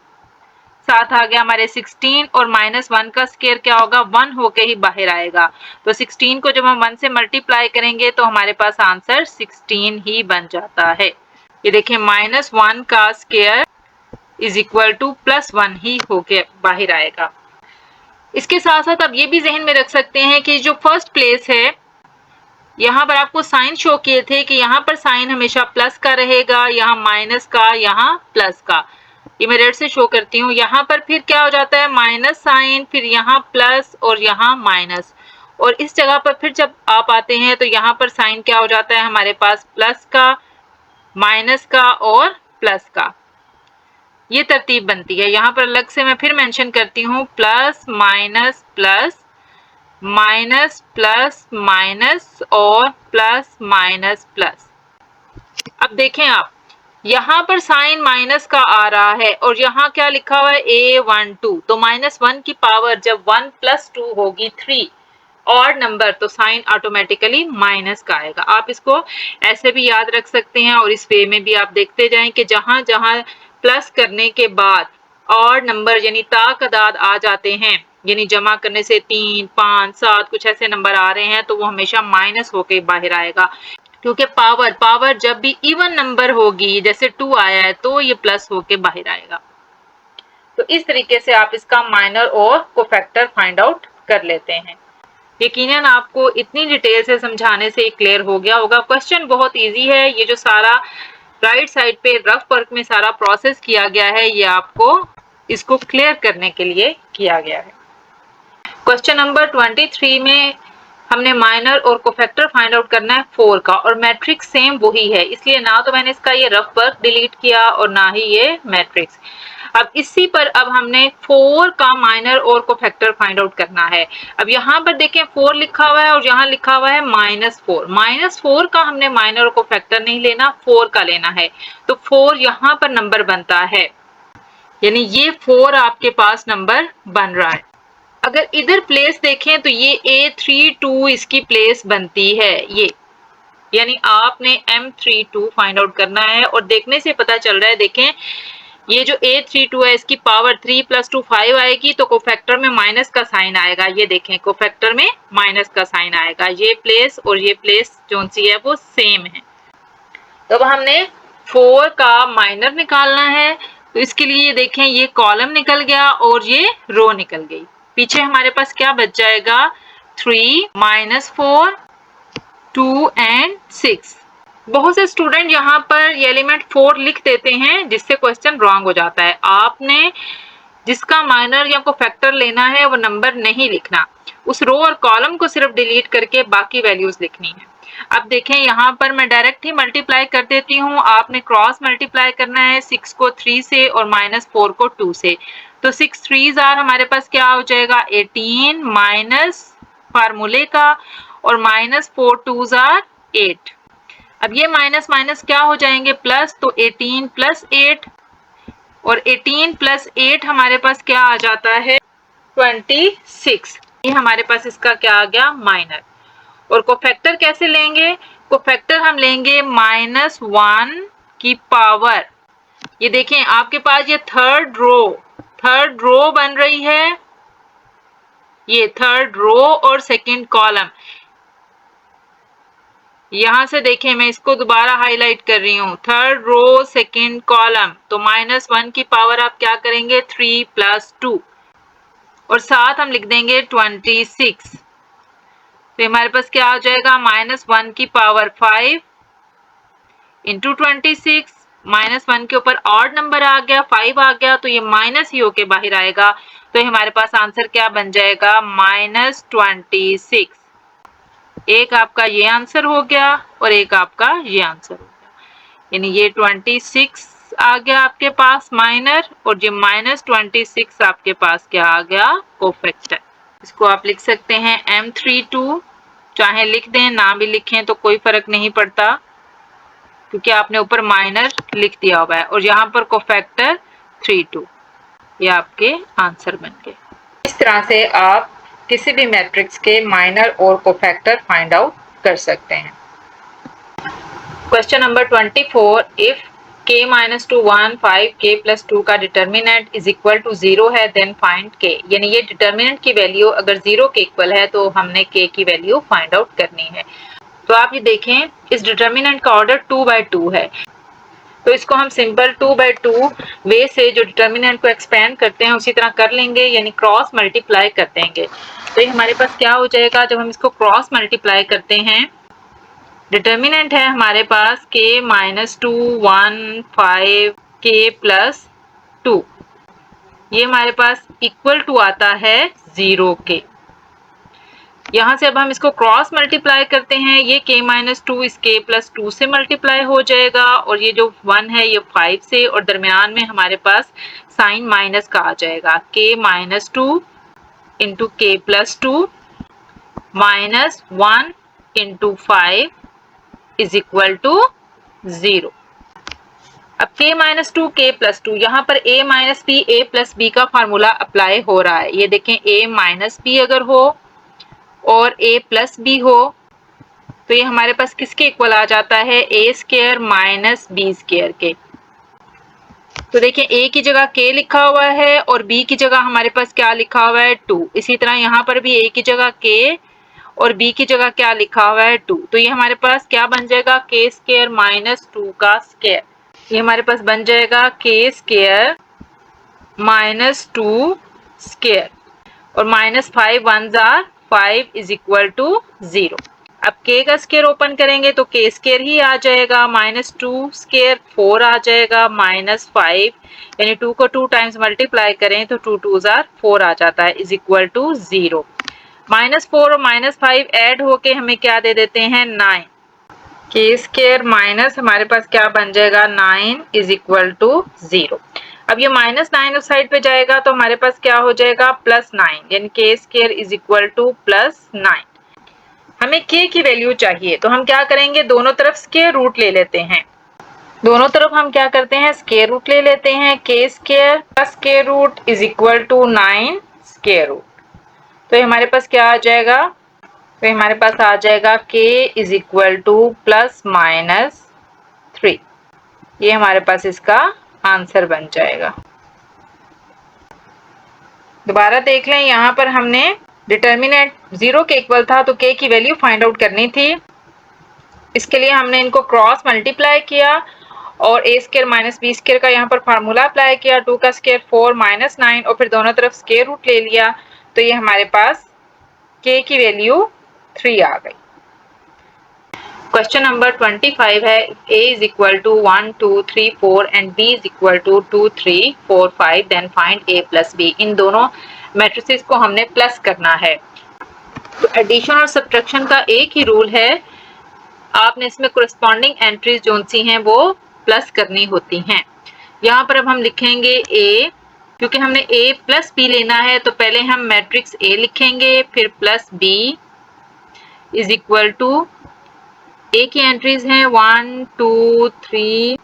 साथ आ गया हमारे 16 और -1 का स्क्वायर क्या होगा 1 होके ही बाहर आएगा। तो 16 को जब हम 1 से मल्टीप्लाई करेंगे तो हमारे पास आंसर 16 ही बन जाता है। ये देखिए -1 का स्क्वायर इज इक्वल टू +1 ही होके बाहर आएगा। इसके साथ साथ आप ये भी जहन में रख सकते हैं कि जो फर्स्ट प्लेस है यहाँ पर आपको साइन शो किए थे कि यहाँ पर साइन हमेशा प्लस का रहेगा, यहाँ माइनस का, यहाँ प्लस का। ये मैं रेड से शो करती हूँ। यहाँ पर फिर क्या हो जाता है माइनस साइन, फिर यहाँ प्लस और यहाँ माइनस, और इस जगह पर फिर जब आप आते हैं तो यहाँ पर साइन क्या हो जाता है हमारे पास प्लस का, माइनस का और प्लस का। ये तरतीब बनती है। यहाँ पर अलग से मैं फिर मेंशन करती हूँ plus minus plus, minus plus minus और प्लस माइनस प्लस। अब देखें आप यहाँ पर साइन माइनस का आ रहा है और यहाँ क्या लिखा हुआ है A12, तो -1 की पावर जब 1 + 2 होगी 3 ऑड नंबर तो साइन ऑटोमेटिकली माइनस का आएगा। आप इसको ऐसे भी याद रख सकते हैं और इस वे में भी आप देखते जाएं कि जहां जहां प्लस करने के बाद ऑड नंबर यानी ताकदाद आ जाते हैं, यानी जमा करने से 3 5 7 कुछ ऐसे नंबर आ रहे हैं तो वो हमेशा माइनस होके बाहर आएगा, क्योंकि पावर जब भी इवन नंबर होगी जैसे 2 आया है तो ये प्लस होके बाहर आएगा। तो इस तरीके से आप इसका माइनर और कोफैक्टर फाइंड आउट कर लेते हैं। यकीनन आपको इतनी डिटेल से समझाने से क्लियर हो गया होगा। क्वेश्चन बहुत इजी है। ये जो सारा राइट साइड पे रफ वर्क में सारा प्रोसेस किया गया है ये आपको इसको क्लियर करने के लिए किया गया है। क्वेश्चन नंबर 23 में हमने माइनर और कोफैक्टर फाइंड आउट करना है 4 का, और मैट्रिक्स सेम वही है, इसलिए ना तो मैंने इसका ये रफ वर्क डिलीट किया और ना ही ये मैट्रिक्स। अब इसी पर अब हमने 4 का माइनर और कोफैक्टर फाइंड आउट करना है। अब यहाँ पर देखें 4 लिखा हुआ है और यहाँ लिखा हुआ है -4। -4 का हमने माइनर और कोफैक्टर नहीं लेना, 4 का लेना है। तो 4 यहाँ पर नंबर बनता है, यानी ये 4 आपके पास नंबर बन रहा है। अगर इधर प्लेस देखें तो ये A32 इसकी प्लेस बनती है, ये यानी आपने M32 फाइंड आउट करना है और देखने से पता चल रहा है। देखें ये जो A32 है इसकी पावर 3 + 2 5 आएगी तो कोफैक्टर में माइनस का साइन आएगा। ये देखें कोफैक्टर में माइनस का साइन आएगा। ये प्लेस और ये प्लेस जो सी है वो सेम है। तो अब हमने 4 का माइनर निकालना है, तो इसके लिए देखें ये कॉलम निकल गया और ये रो निकल गई। पीछे हमारे पास क्या बच जाएगा 3 -4 2 और 6। बहुत से स्टूडेंट यहाँ पर ये एलिमेंट 4 लिख देते हैं जिससे क्वेश्चन रॉन्ग हो जाता है। आपने जिसका माइनर या कोफैक्टर लेना है वो नंबर नहीं लिखना, उस रो और कॉलम को सिर्फ डिलीट करके बाकी वैल्यूज लिखनी है। अब देखें यहाँ पर मैं डायरेक्ट ही मल्टीप्लाई कर देती हूँ, आपने क्रॉस मल्टीप्लाई करना है 6 को 3 से और -4 को 2 से। तो तो 6 3s आर हमारे पास क्या हो जाएगा 18 माइनस फार्मूले का और माइनस 4 2s आर 8। अब ये माइनस माइनस क्या हो जाएंगे प्लस, तो 18 प्लस 8 और 18 प्लस 8 हमारे पास क्या आ जाता है 26। ये हमारे पास इसका क्या आ गया माइनर। और कोफैक्टर कैसे लेंगे, कोफैक्टर हम लेंगे -1 की पावर। ये देखें आपके पास ये थर्ड रो बन रही है, ये थर्ड रो और सेकंड कॉलम। यहां से देखें मैं इसको दोबारा हाईलाइट कर रही हूं, थर्ड रो सेकंड कॉलम। तो -1 की पावर आप क्या करेंगे 3 + 2 और साथ हम लिख देंगे 26। तो हमारे पास क्या आ जाएगा -1 की पावर 5 इंटू 26। -1 के ऊपर ऑड नंबर आ गया 5 आ गया, तो ये माइनस ही होके बाहर आएगा। तो हमारे पास आंसर क्या बन जाएगा -26। एक आपका ये आंसर हो गया और एक आपका ये आंसर हो गया, यानी ये 26 आ गया आपके पास माइनर और ये -26 आपके पास क्या आ गया कोफैक्टर। इसको आप लिख सकते हैं M32, चाहे लिख दें ना भी लिखें तो कोई फर्क नहीं पड़ता क्योंकि आपने ऊपर माइनर लिख दिया हुआ है और यहाँ पर कोफैक्टर 32। ये आपके आंसर बन गए। इस तरह से आप किसी भी मैट्रिक्स के माइनर और कोफैक्टर फाइंड आउट कर सकते हैं। Question number 24, if k - 2 1 5 k + 2 का डिटर्मिनेंट इज इक्वल टू 0 है देन फाइंड k। यानी ये डिटर्मिनेंट की वैल्यू अगर 0 के इक्वल है तो हमने k की वैल्यू फाइंड आउट करनी है। तो आप ये देखें इस डिटर्मिनेंट का ऑर्डर 2/2 है, तो इसको हम सिंपल 2/2 वे से जो डिटर्मिनेंट को एक्सपेंड करते हैं उसी तरह कर लेंगे, यानी क्रॉस मल्टीप्लाई कर देंगे। तो ये हमारे पास क्या हो जाएगा जब हम इसको क्रॉस मल्टीप्लाई करते हैं, डिटर्मिनेंट है हमारे पास k - 2 1 5 k + 2, ये हमारे पास इक्वल टू आता है 0 के। यहाँ से अब हम इसको क्रॉस मल्टीप्लाई करते हैं, ये k - 2 इस k + 2 से मल्टीप्लाई हो जाएगा और ये जो 1 है ये 5 से, और दरमियान में हमारे पास साइन माइनस का आ जाएगा k - 2 into k + 2 minus 1 into 5 is equal to 0। अब k - 2 k + 2, यहाँ पर a - b a + b का फार्मूला अप्लाई हो रहा है। ये देखें a - b अगर हो और a + b हो तो ये हमारे पास किसके इक्वल आ जाता है a² - b² के। तो देखिए a की जगह k लिखा हुआ है और b की जगह हमारे पास क्या लिखा हुआ है 2। इसी तरह यहाँ पर भी a की जगह k और b की जगह क्या लिखा हुआ है 2। तो ये हमारे पास क्या बन जाएगा k² - 2 का स्क्वायर। ये हमारे पास बन जाएगा k² - 2 स्क्वायर और -5 1s are 5 is equal to 0। अब k का स्क्वायर ओपन करेंगे तो k² ही आ जाएगा, -2 स्क्वायर 4 आ जाएगा, -5 यानी 2 को 2 टाइम्स मल्टीप्लाई करें तो 2 2s आर 4 आ जाता है इज इक्वल टू 0। -4 और -5 ऐड होके हमें क्या दे देते हैं 9। k² माइनस हमारे पास क्या बन जाएगा 9 इज इक्वल टू 0। अब ये -9 उस साइड पे जाएगा तो हमारे पास क्या हो जाएगा +9, यानी k² इज इक्वल टू +9। हमें k की वैल्यू चाहिए तो हम क्या करेंगे दोनों तरफ स्क्वायर रूट ले लेते हैं। दोनों तरफ हम क्या करते हैं स्क्वायर रूट ले लेते हैं, k² + square root is equal to 9 square root. तो हमारे पास क्या आ जाएगा, तो हमारे पास आ जाएगा k इज इक्वल टू ±3। ये हमारे पास इसका आंसर बन जाएगा। दोबारा देख लें, यहाँ पर हमने डिटर्मिनेंट 0 के इक्वल था तो k की वैल्यू फाइंड आउट करनी थी। इसके लिए हमने इनको क्रॉस मल्टीप्लाई किया और a² - b² का यहाँ पर फार्मूला अप्लाई किया, 2 का स्क्वायर 4 -9 और फिर दोनों तरफ स्क्वायर रूट ले लिया। तो ये हमारे पास k की वैल्यू 3 आ गई। क्वेश्चन नंबर 25 है, a is equal to 1 2 3 4 and b is equal to 2 3 4 5 then find a + b। इन दोनों मैट्रिसेस को हमने प्लस करना है। तो एडिशन और सब्ट्रैक्शन का एक ही रूल है, आपने इसमें कोरिस्पोंडिंग एंट्रीज जो सी हैं वो प्लस करनी होती हैं। यहाँ पर अब हम लिखेंगे a क्योंकि हमने a प्लस b लेना है तो पहले हम मैट्रिक्स a लिखेंगे, फिर plus b is equal to a की एंट्रीज हैं 1 2 3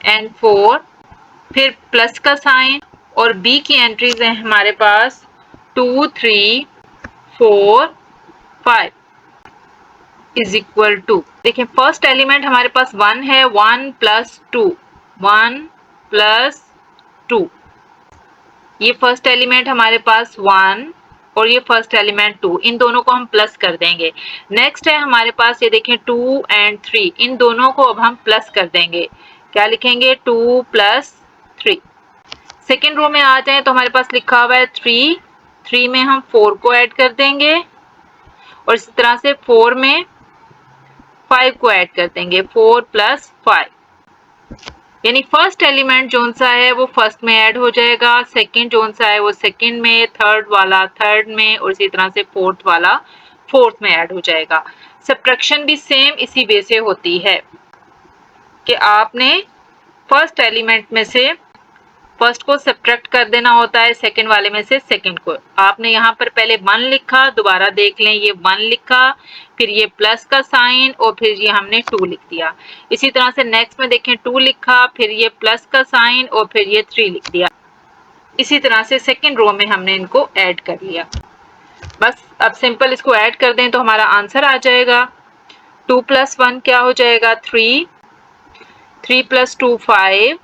एंड 4, फिर प्लस का साइन, और b की एंट्रीज हैं हमारे पास 2 3 4 5 इज इक्वल टू, देखिए फर्स्ट एलिमेंट हमारे पास 1 है, 1 प्लस 2, 1 प्लस 2, ये फर्स्ट एलिमेंट हमारे पास 1 और ये फर्स्ट एलिमेंट 2, इन दोनों को हम प्लस कर देंगे। नेक्स्ट है हमारे पास ये देखें 2 एंड 3, इन दोनों को अब हम प्लस कर देंगे, क्या लिखेंगे 2 प्लस 3। सेकेंड रो में आ जाए तो हमारे पास लिखा हुआ है 3, 3 में हम 4 को ऐड कर देंगे और इस तरह से 4 में 5 को ऐड कर देंगे, 4 प्लस 5, यानी फर्स्ट एलिमेंट जोन सा है वो फर्स्ट में ऐड हो जाएगा, सेकंड जोन सा है वो सेकंड में, थर्ड वाला थर्ड में, और इसी तरह से फोर्थ वाला फोर्थ में ऐड हो जाएगा। सब्ट्रैक्शन भी सेम इसी वे से होती है कि आपने फर्स्ट एलिमेंट में से फर्स्ट को सब्ट्रैक्ट कर देना होता है सेकंड वाले में से सेकंड को। आपने यहाँ पर पहले 1 लिखा, दोबारा देख लें ये 1 लिखा, फिर ये प्लस का साइन और फिर ये हमने 2 लिख दिया। इसी तरह से नेक्स्ट में देखें 2 लिखा, फिर ये प्लस का साइन और फिर ये 3 लिख दिया। इसी तरह से सेकंड रो में हमने इनको ऐड कर लिया। बस अब सिंपल इसको ऐड कर दें तो हमारा आंसर आ जाएगा। 2 प्लस 1 क्या हो जाएगा 3, 3 प्लस 2 5,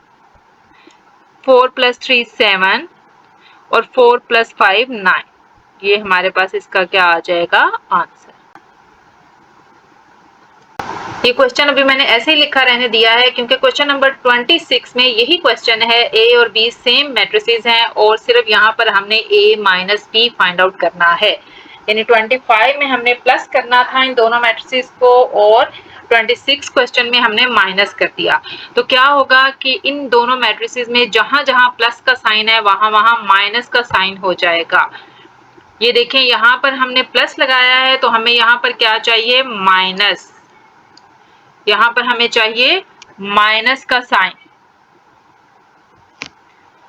4 प्लस 3 7 और 4 प्लस 5 9, ये हमारे पास इसका क्या आ जाएगा आंसर। ये क्वेश्चन अभी मैंने ऐसे ही लिखा रहने दिया है क्योंकि क्वेश्चन नंबर 26 में यही क्वेश्चन है, ए और बी सेम मैट्रिसेस हैं और सिर्फ यहाँ पर हमने ए माइनस बी फाइंड आउट करना है, यानी 25 में हमने प्लस करना था इन दोनों मैट्रिसेस को और 26 क्वेश्चन में हमने माइनस कर दिया। तो क्या होगा कि इन दोनों मैट्रिसेस में जहां जहां प्लस का साइन है वहां वहां माइनस का साइन हो जाएगा। ये देखें यहाँ पर हमने प्लस लगाया है तो हमें यहाँ पर क्या चाहिए माइनस, यहाँ पर हमें चाहिए माइनस का साइन।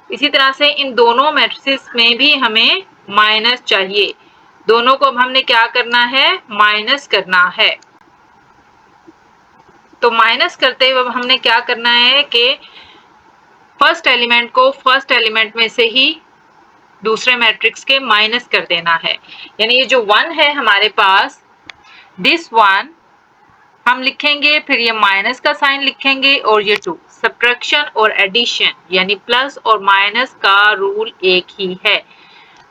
इसी तरह से इन दोनों मैट्रिसेस में भी हमें माइनस चाहिए, दोनों को अब हमने क्या करना है माइनस करना है। तो माइनस करते हुए हमने क्या करना है कि फर्स्ट एलिमेंट को फर्स्ट एलिमेंट में से ही दूसरे मैट्रिक्स के माइनस कर देना है, यानी ये जो 1 है हमारे पास, दिस 1 हम लिखेंगे, फिर ये माइनस का साइन लिखेंगे और ये 2। सब्ट्रैक्शन और एडिशन यानी प्लस और माइनस का रूल एक ही है।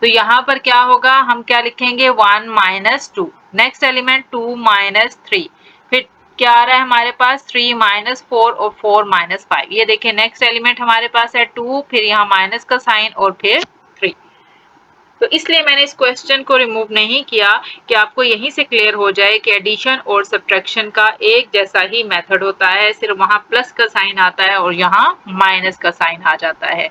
तो यहाँ पर क्या होगा, हम क्या लिखेंगे 1 माइनस 2, नेक्स्ट एलिमेंट 2 माइनस 3, फिर क्या आ रहा है हमारे पास 3 माइनस 4 और 4 माइनस 5। ये देखिए नेक्स्ट एलिमेंट हमारे पास है 2, फिर यहाँ माइनस का साइन और फिर 3। तो इसलिए मैंने इस क्वेश्चन को रिमूव नहीं किया कि आपको यहीं से क्लियर हो जाए कि एडिशन और सब्ट्रैक्शन का एक जैसा ही मेथड होता है, सिर्फ वहां प्लस का साइन आता है और यहाँ माइनस का साइन आ जाता है।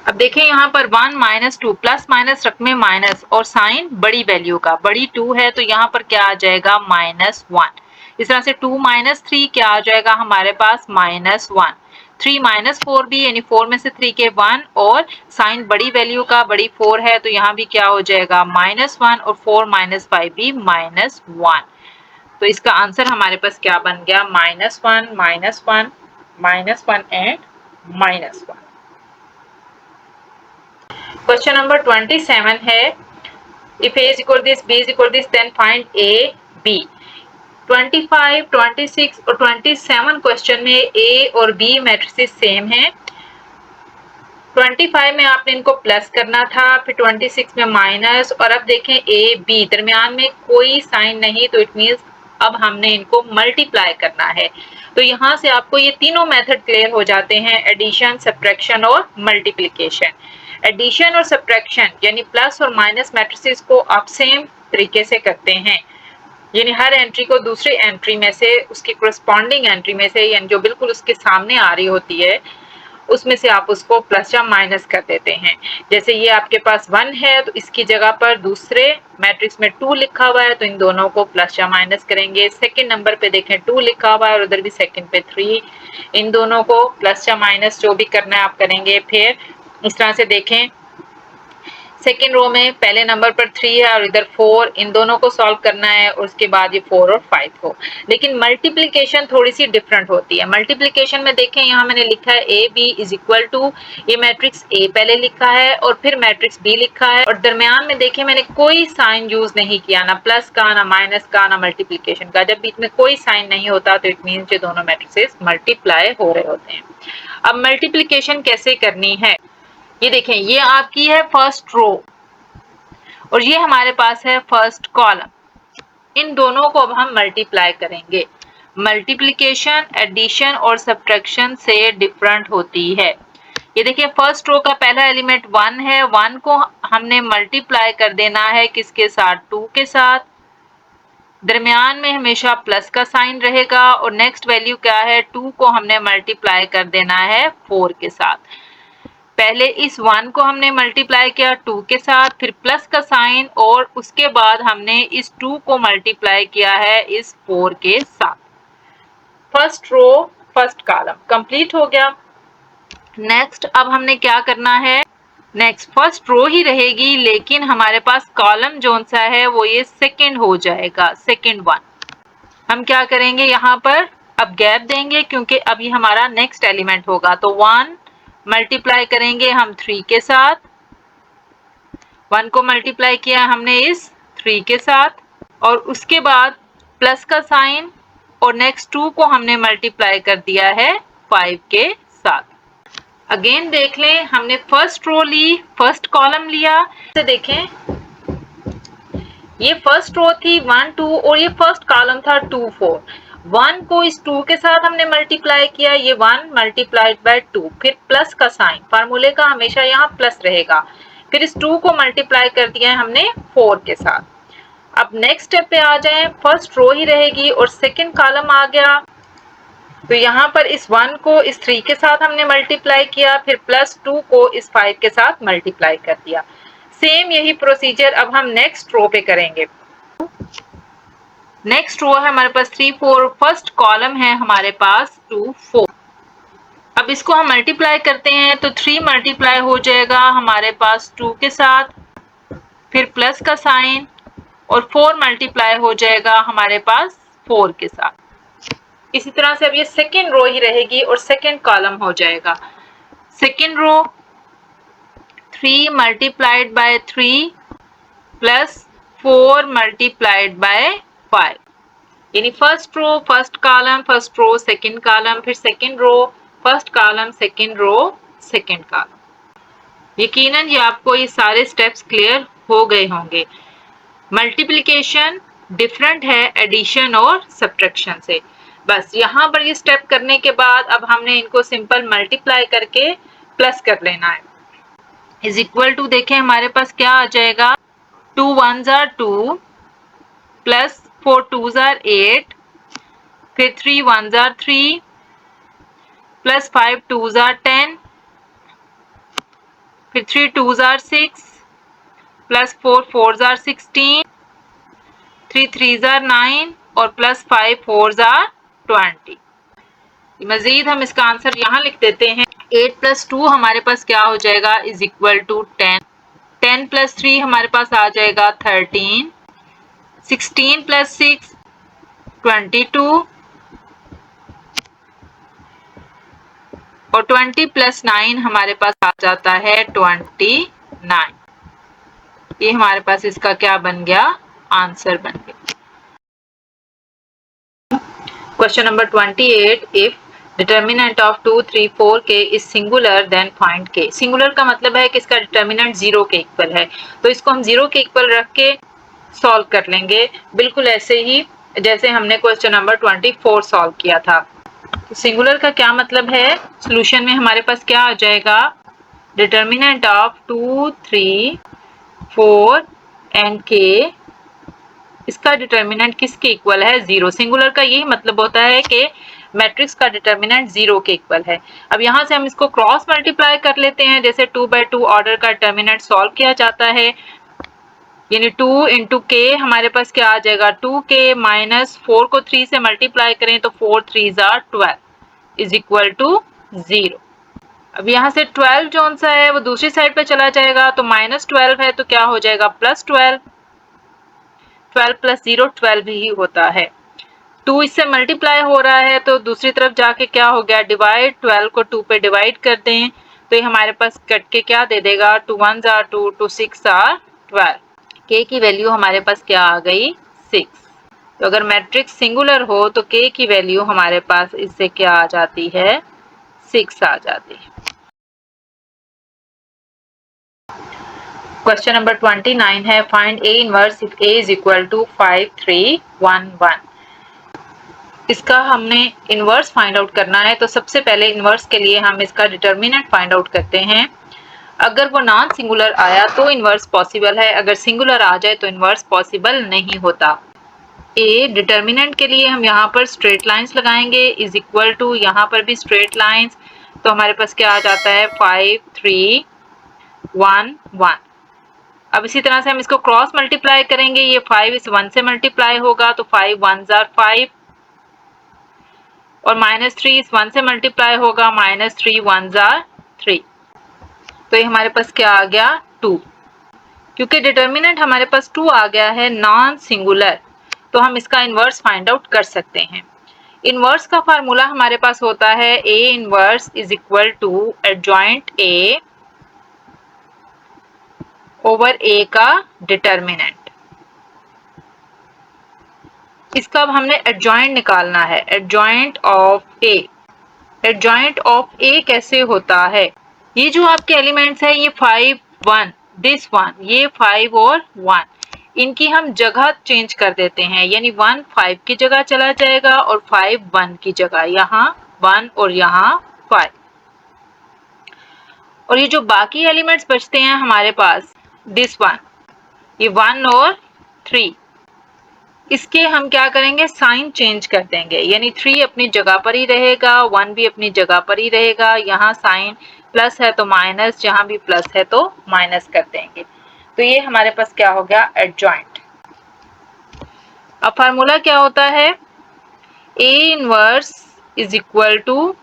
अब देखें यहाँ पर 1 माइनस 2, प्लस माइनस रकमे माइनस और साइन बड़ी वैल्यू का, बड़ी 2 है तो यहाँ पर क्या आ जाएगा माइनस 1। इस तरह से 2 माइनस 3 क्या आ जाएगा हमारे पास माइनस 1, 3 माइनस 4 भी यानी 4 में से 3 के 1 और साइन बड़ी वैल्यू का बड़ी 4 है तो यहाँ भी क्या हो जाएगा माइनस 1 और 4 माइनस 5 भी माइनस 1। तो इसका आंसर हमारे पास क्या बन गया minus 1 minus 1 minus 1 and minus 1। Question number 27 है, if a is equal to this, b is equal to this, then find a, b। 25, 26 और 27 क्वेश्चन में a और b मैट्रिसेस सेम हैं। 25 में आपने इनको प्लस करना था, फिर 26 में माइनस, और अब देखें a b दरमियान में कोई साइन नहीं, तो इट मींस अब हमने इनको मल्टीप्लाई करना है। तो यहाँ से आपको ये तीनों मेथड क्लियर हो जाते हैं, एडिशन, सब्ट्रैक्शन और मल्टीप्लिकेशन। एडिशन और सब्ट्रैक्शन यानी प्लस और माइनस मैट्रिसेस को आप सेम तरीके से करते हैं, यानी हर एंट्री को दूसरी एंट्री में से उसकी कोरस्पॉन्डिंग एंट्री में से यानी जो बिल्कुल उसके सामने आ रही होती है उसमें से आप उसको प्लस या माइनस कर देते हैं। जैसे ये आपके पास 1 है तो इसकी जगह पर दूसरे मैट्रिक्स में 2 लिखा हुआ है तो इन दोनों को प्लस या माइनस करेंगे। सेकंड नंबर पे देखें 2 लिखा हुआ है और उधर भी सेकंड पे 3, इन दोनों को प्लस या माइनस जो भी करना है आप करेंगे। फिर इस तरह से देखें, सेकेंड रो में पहले नंबर पर 3 है और इधर 4, इन दोनों को सॉल्व करना है और उसके बाद ये 4 और 5 को। लेकिन मल्टीप्लिकेशन थोड़ी सी डिफरेंट होती है। मल्टीप्लिकेशन में देखें, यहाँ मैंने लिखा है A B is equal to, ये मैट्रिक्स ए पहले लिखा है और फिर मैट्रिक्स बी लिखा है, और दरमियान में देखें मैंने कोई साइन यूज नहीं किया, ना प्लस का, ना माइनस का, ना मल्टीप्लिकेशन का। जब बीच में कोई साइन नहीं होता तो इट मीन्स ये दोनों मैट्रिक्सेस मल्टीप्लाई हो रहे होते हैं। अब मल्टीप्लिकेशन कैसे करनी है, ये देखें, ये आपकी है फर्स्ट रो और ये हमारे पास है फर्स्ट कॉलम। इन दोनों को अब हम मल्टीप्लाई करेंगे। मल्टीप्लिकेशन एडिशन और सब्ट्रैक्शन से डिफरेंट होती है। ये देखिए, फर्स्ट रो का पहला एलिमेंट 1 है, 1 को हमने मल्टीप्लाई कर देना है किसके साथ, 2 के साथ। दरमियान में हमेशा प्लस का साइन रहेगा और नेक्स्ट वैल्यू क्या है, 2 को हमने मल्टीप्लाई कर देना है 4 के साथ। पहले इस 1 को हमने मल्टीप्लाई किया 2 के साथ, फिर प्लस का साइन, और उसके बाद हमने इस 2 को मल्टीप्लाई किया है इस 4 के साथ। First row first column complete हो गया। नेक्स्ट अब हमने क्या करना है, नेक्स्ट फर्स्ट रो ही रहेगी लेकिन हमारे पास कॉलम जोन सा है वो ये सेकंड हो जाएगा, सेकंड 1। हम क्या करेंगे, यहाँ पर अब गैप देंगे क्योंकि अब ये हमारा नेक्स्ट एलिमेंट होगा। तो 1 मल्टीप्लाई करेंगे हम 3 के साथ, 1 को मल्टीप्लाई किया हमने इस 3 के साथ, और उसके बाद प्लस का साइन, और नेक्स्ट 2 को हमने मल्टीप्लाई कर दिया है 5 के साथ। अगेन देख लें, हमने फर्स्ट रो ली, फर्स्ट कॉलम लिया। तो देखें, ये फर्स्ट रो थी 1 2 और ये फर्स्ट कॉलम था 2 4। 1 को इस 2 के साथ हमने मल्टीप्लाई किया, ये 1 मल्टीप्लाइड बाय 2, फिर प्लस का साइन, फार्मूले का हमेशा यहाँ प्लस रहेगा। फिर इस 2 को मल्टीप्लाई कर दिया है हमने 4 के साथ। अब नेक्स्ट स्टेप पे आ जाएं, फर्स्ट रो ही रहेगी और सेकंड कॉलम आ गया। तो यहाँ पर इस 1 को इस 3 के साथ हमने मल्टीप्लाई किया, फिर प्लस 2 को इस 5 के साथ मल्टीप्लाई कर दिया। सेम यही प्रोसीजर अब हम नेक्स्ट रो पे करेंगे। नेक्स्ट रो है हमारे पास 3 4, फर्स्ट कॉलम है हमारे पास 2 4। अब इसको हम मल्टीप्लाई करते हैं तो 3 मल्टीप्लाई हो जाएगा हमारे पास 2 के साथ, फिर प्लस का साइन, और 4 मल्टीप्लाई हो जाएगा हमारे पास 4 के साथ। इसी तरह से अब ये सेकेंड रो ही रहेगी और सेकेंड कॉलम हो जाएगा। Second row 3 multiplied by 3 plus 4 multiplied by 5, यानी first row first column, first row second column, फिर second row first column, second row second column. यकीनन ये आपको ये सारे स्टेप्स क्लियर हो गए होंगे। मल्टीप्लिकेशन डिफरेंट है एडिशन और सब्ट्रैक्शन से। बस यहाँ पर ये स्टेप करने के बाद अब हमने इनको सिंपल मल्टीप्लाई करके प्लस कर लेना है। इज इक्वल टू देखें हमारे पास क्या आ जाएगा, 2 1s are 2 plus 4 2s are 8, फिर 3 1s are 3 plus 5 2s are 10, फिर 3 2s are 6 plus 4 4s are 16, 3 3s are 9 और प्लस 5 4s are 20। मजीद हम इसका आंसर यहाँ लिख देते हैं। 8 प्लस 2 हमारे पास क्या हो जाएगा, इज इक्वल टू 10। 10 प्लस 3 हमारे पास आ जाएगा 13। 16 प्लस 6 22 और 20 प्लस 9 हमारे पास आ जाता है 29। ये हमारे पास इसका क्या बन गया, आंसर बन गया। Question number 28, if determinant of 2 3 4 के इज सिंगुलर देन फाइंड के। सिंगुलर का मतलब है कि इसका डिटर्मिनेंट 0 के इक्वल है, तो इसको हम 0 के इक्वल रख के सॉल्व कर लेंगे, बिल्कुल ऐसे ही जैसे हमने क्वेश्चन नंबर 24 सॉल्व किया था। तो सिंगुलर का क्या मतलब है, सॉल्यूशन में हमारे पास क्या आ जाएगा, डिटर्मिनेंट ऑफ 2 3 4 एंड के, इसका डिटर्मिनेंट किसके इक्वल है, 0। सिंगुलर का यही मतलब होता है कि मैट्रिक्स का डिटर्मिनेंट 0 के इक्वल है। अब यहाँ से हम इसको क्रॉस मल्टीप्लाई कर लेते हैं, जैसे 2 by 2 ऑर्डर का डिटर्मिनेंट सॉल्व किया जाता है, यानी 2 इंटू के हमारे पास क्या आ जाएगा, 2k माइनस 4 को 3 से मल्टीप्लाई करें तो 4 3s are 12 is equal to 0। अब यहाँ से 12 जो सा है वो दूसरी साइड पे चला जाएगा, तो -12 है तो क्या हो जाएगा +12। 12 + 0 12 ही होता है। 2 इससे मल्टीप्लाई हो रहा है तो दूसरी तरफ जाके क्या हो गया डिवाइड, 12 को 2 पे डिवाइड कर दें तो ये हमारे पास कट के क्या दे देगा 2 1s are 2, 2 6 are 12। k की वैल्यू हमारे पास क्या आ गई 6। तो अगर मैट्रिक्स सिंगुलर हो तो k की वैल्यू हमारे पास इससे क्या आ जाती है 6 आ जाती है। क्वेश्चन नंबर 29 है find a inverse if a is equal to 5 3 1 1। इसका हमने इनवर्स फाइंड आउट करना है तो सबसे पहले इनवर्स के लिए हम इसका डिटर्मिनेंट फाइंड आउट करते हैं। अगर वो नॉन सिंगुलर आया तो इनवर्स पॉसिबल है, अगर सिंगुलर आ जाए तो इनवर्स पॉसिबल नहीं होता। ए डिटर्मिनेंट के लिए हम यहाँ पर स्ट्रेट लाइंस लगाएंगे इज इक्वल टू, यहाँ पर भी स्ट्रेट लाइंस, तो हमारे पास क्या आ जाता है 5 3 1 1। अब इसी तरह से हम इसको क्रॉस मल्टीप्लाई करेंगे, ये 5 इस 1 से मल्टीप्लाई होगा तो 5 1s are 5 और -3 इस 1 से मल्टीप्लाई होगा -3 1s are 3। तो ये हमारे पास क्या आ गया 2। क्योंकि डिटर्मिनेंट हमारे पास 2 आ गया है नॉन सिंगुलर, तो हम इसका इनवर्स फाइंड आउट कर सकते हैं। इनवर्स का फार्मूला हमारे पास होता है A inverse is equal to adjoint A over A का डिटर्मिनेंट। इसका अब हमने एडजॉइंट निकालना है, adjoint of A। Adjoint of A कैसे होता है, ये जो आपके एलिमेंट्स है ये 5 1 दिस 1, ये 5 और 1, इनकी हम जगह चेंज कर देते हैं, यानी 1 5 की जगह चला जाएगा और 5 1 की जगह, यहाँ 1 और यहाँ 5। और ये जो बाकी एलिमेंट्स बचते हैं हमारे पास दिस 1, ये 1 और 3, इसके हम क्या करेंगे साइन चेंज कर देंगे, यानी 3 अपनी जगह पर ही रहेगा, 1 भी अपनी जगह पर ही रहेगा, यहाँ साइन प्लस है तो माइनस, जहाँ भी प्लस है तो माइनस कर देंगे। तो ये हमारे पास क्या हो गया एडजॉइंट। अब फार्मूला क्या होता है A inverse is equal to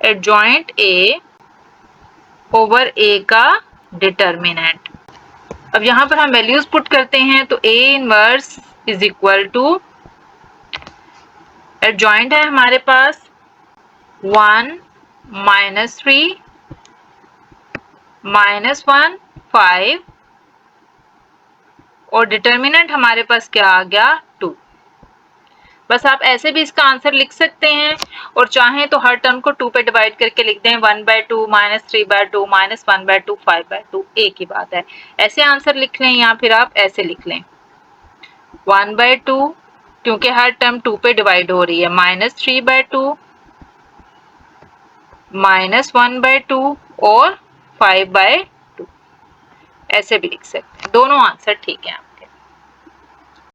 adjoint A over A का डिटर्मिनेंट। अब यहाँ पर हम वैल्यूज पुट करते हैं तो A inverse is equal to adjoint है हमारे पास 1 -3 -1 5 और डिटर्मिनेंट हमारे पास क्या आ गया 2। बस आप ऐसे भी इसका आंसर लिख सकते हैं और चाहें तो हर टर्म को 2 पे डिवाइड करके लिख दें, 1/2 -3/2 -1/2 5/2, एक ही बात है। ऐसे आंसर लिख लें या फिर आप ऐसे लिख लें 1/2, क्योंकि हर टर्म 2 पे डिवाइड हो रही है, -3/2 -1/2 और 5/2, ऐसे भी लिख सकते हैं, दोनों आंसर ठीक है।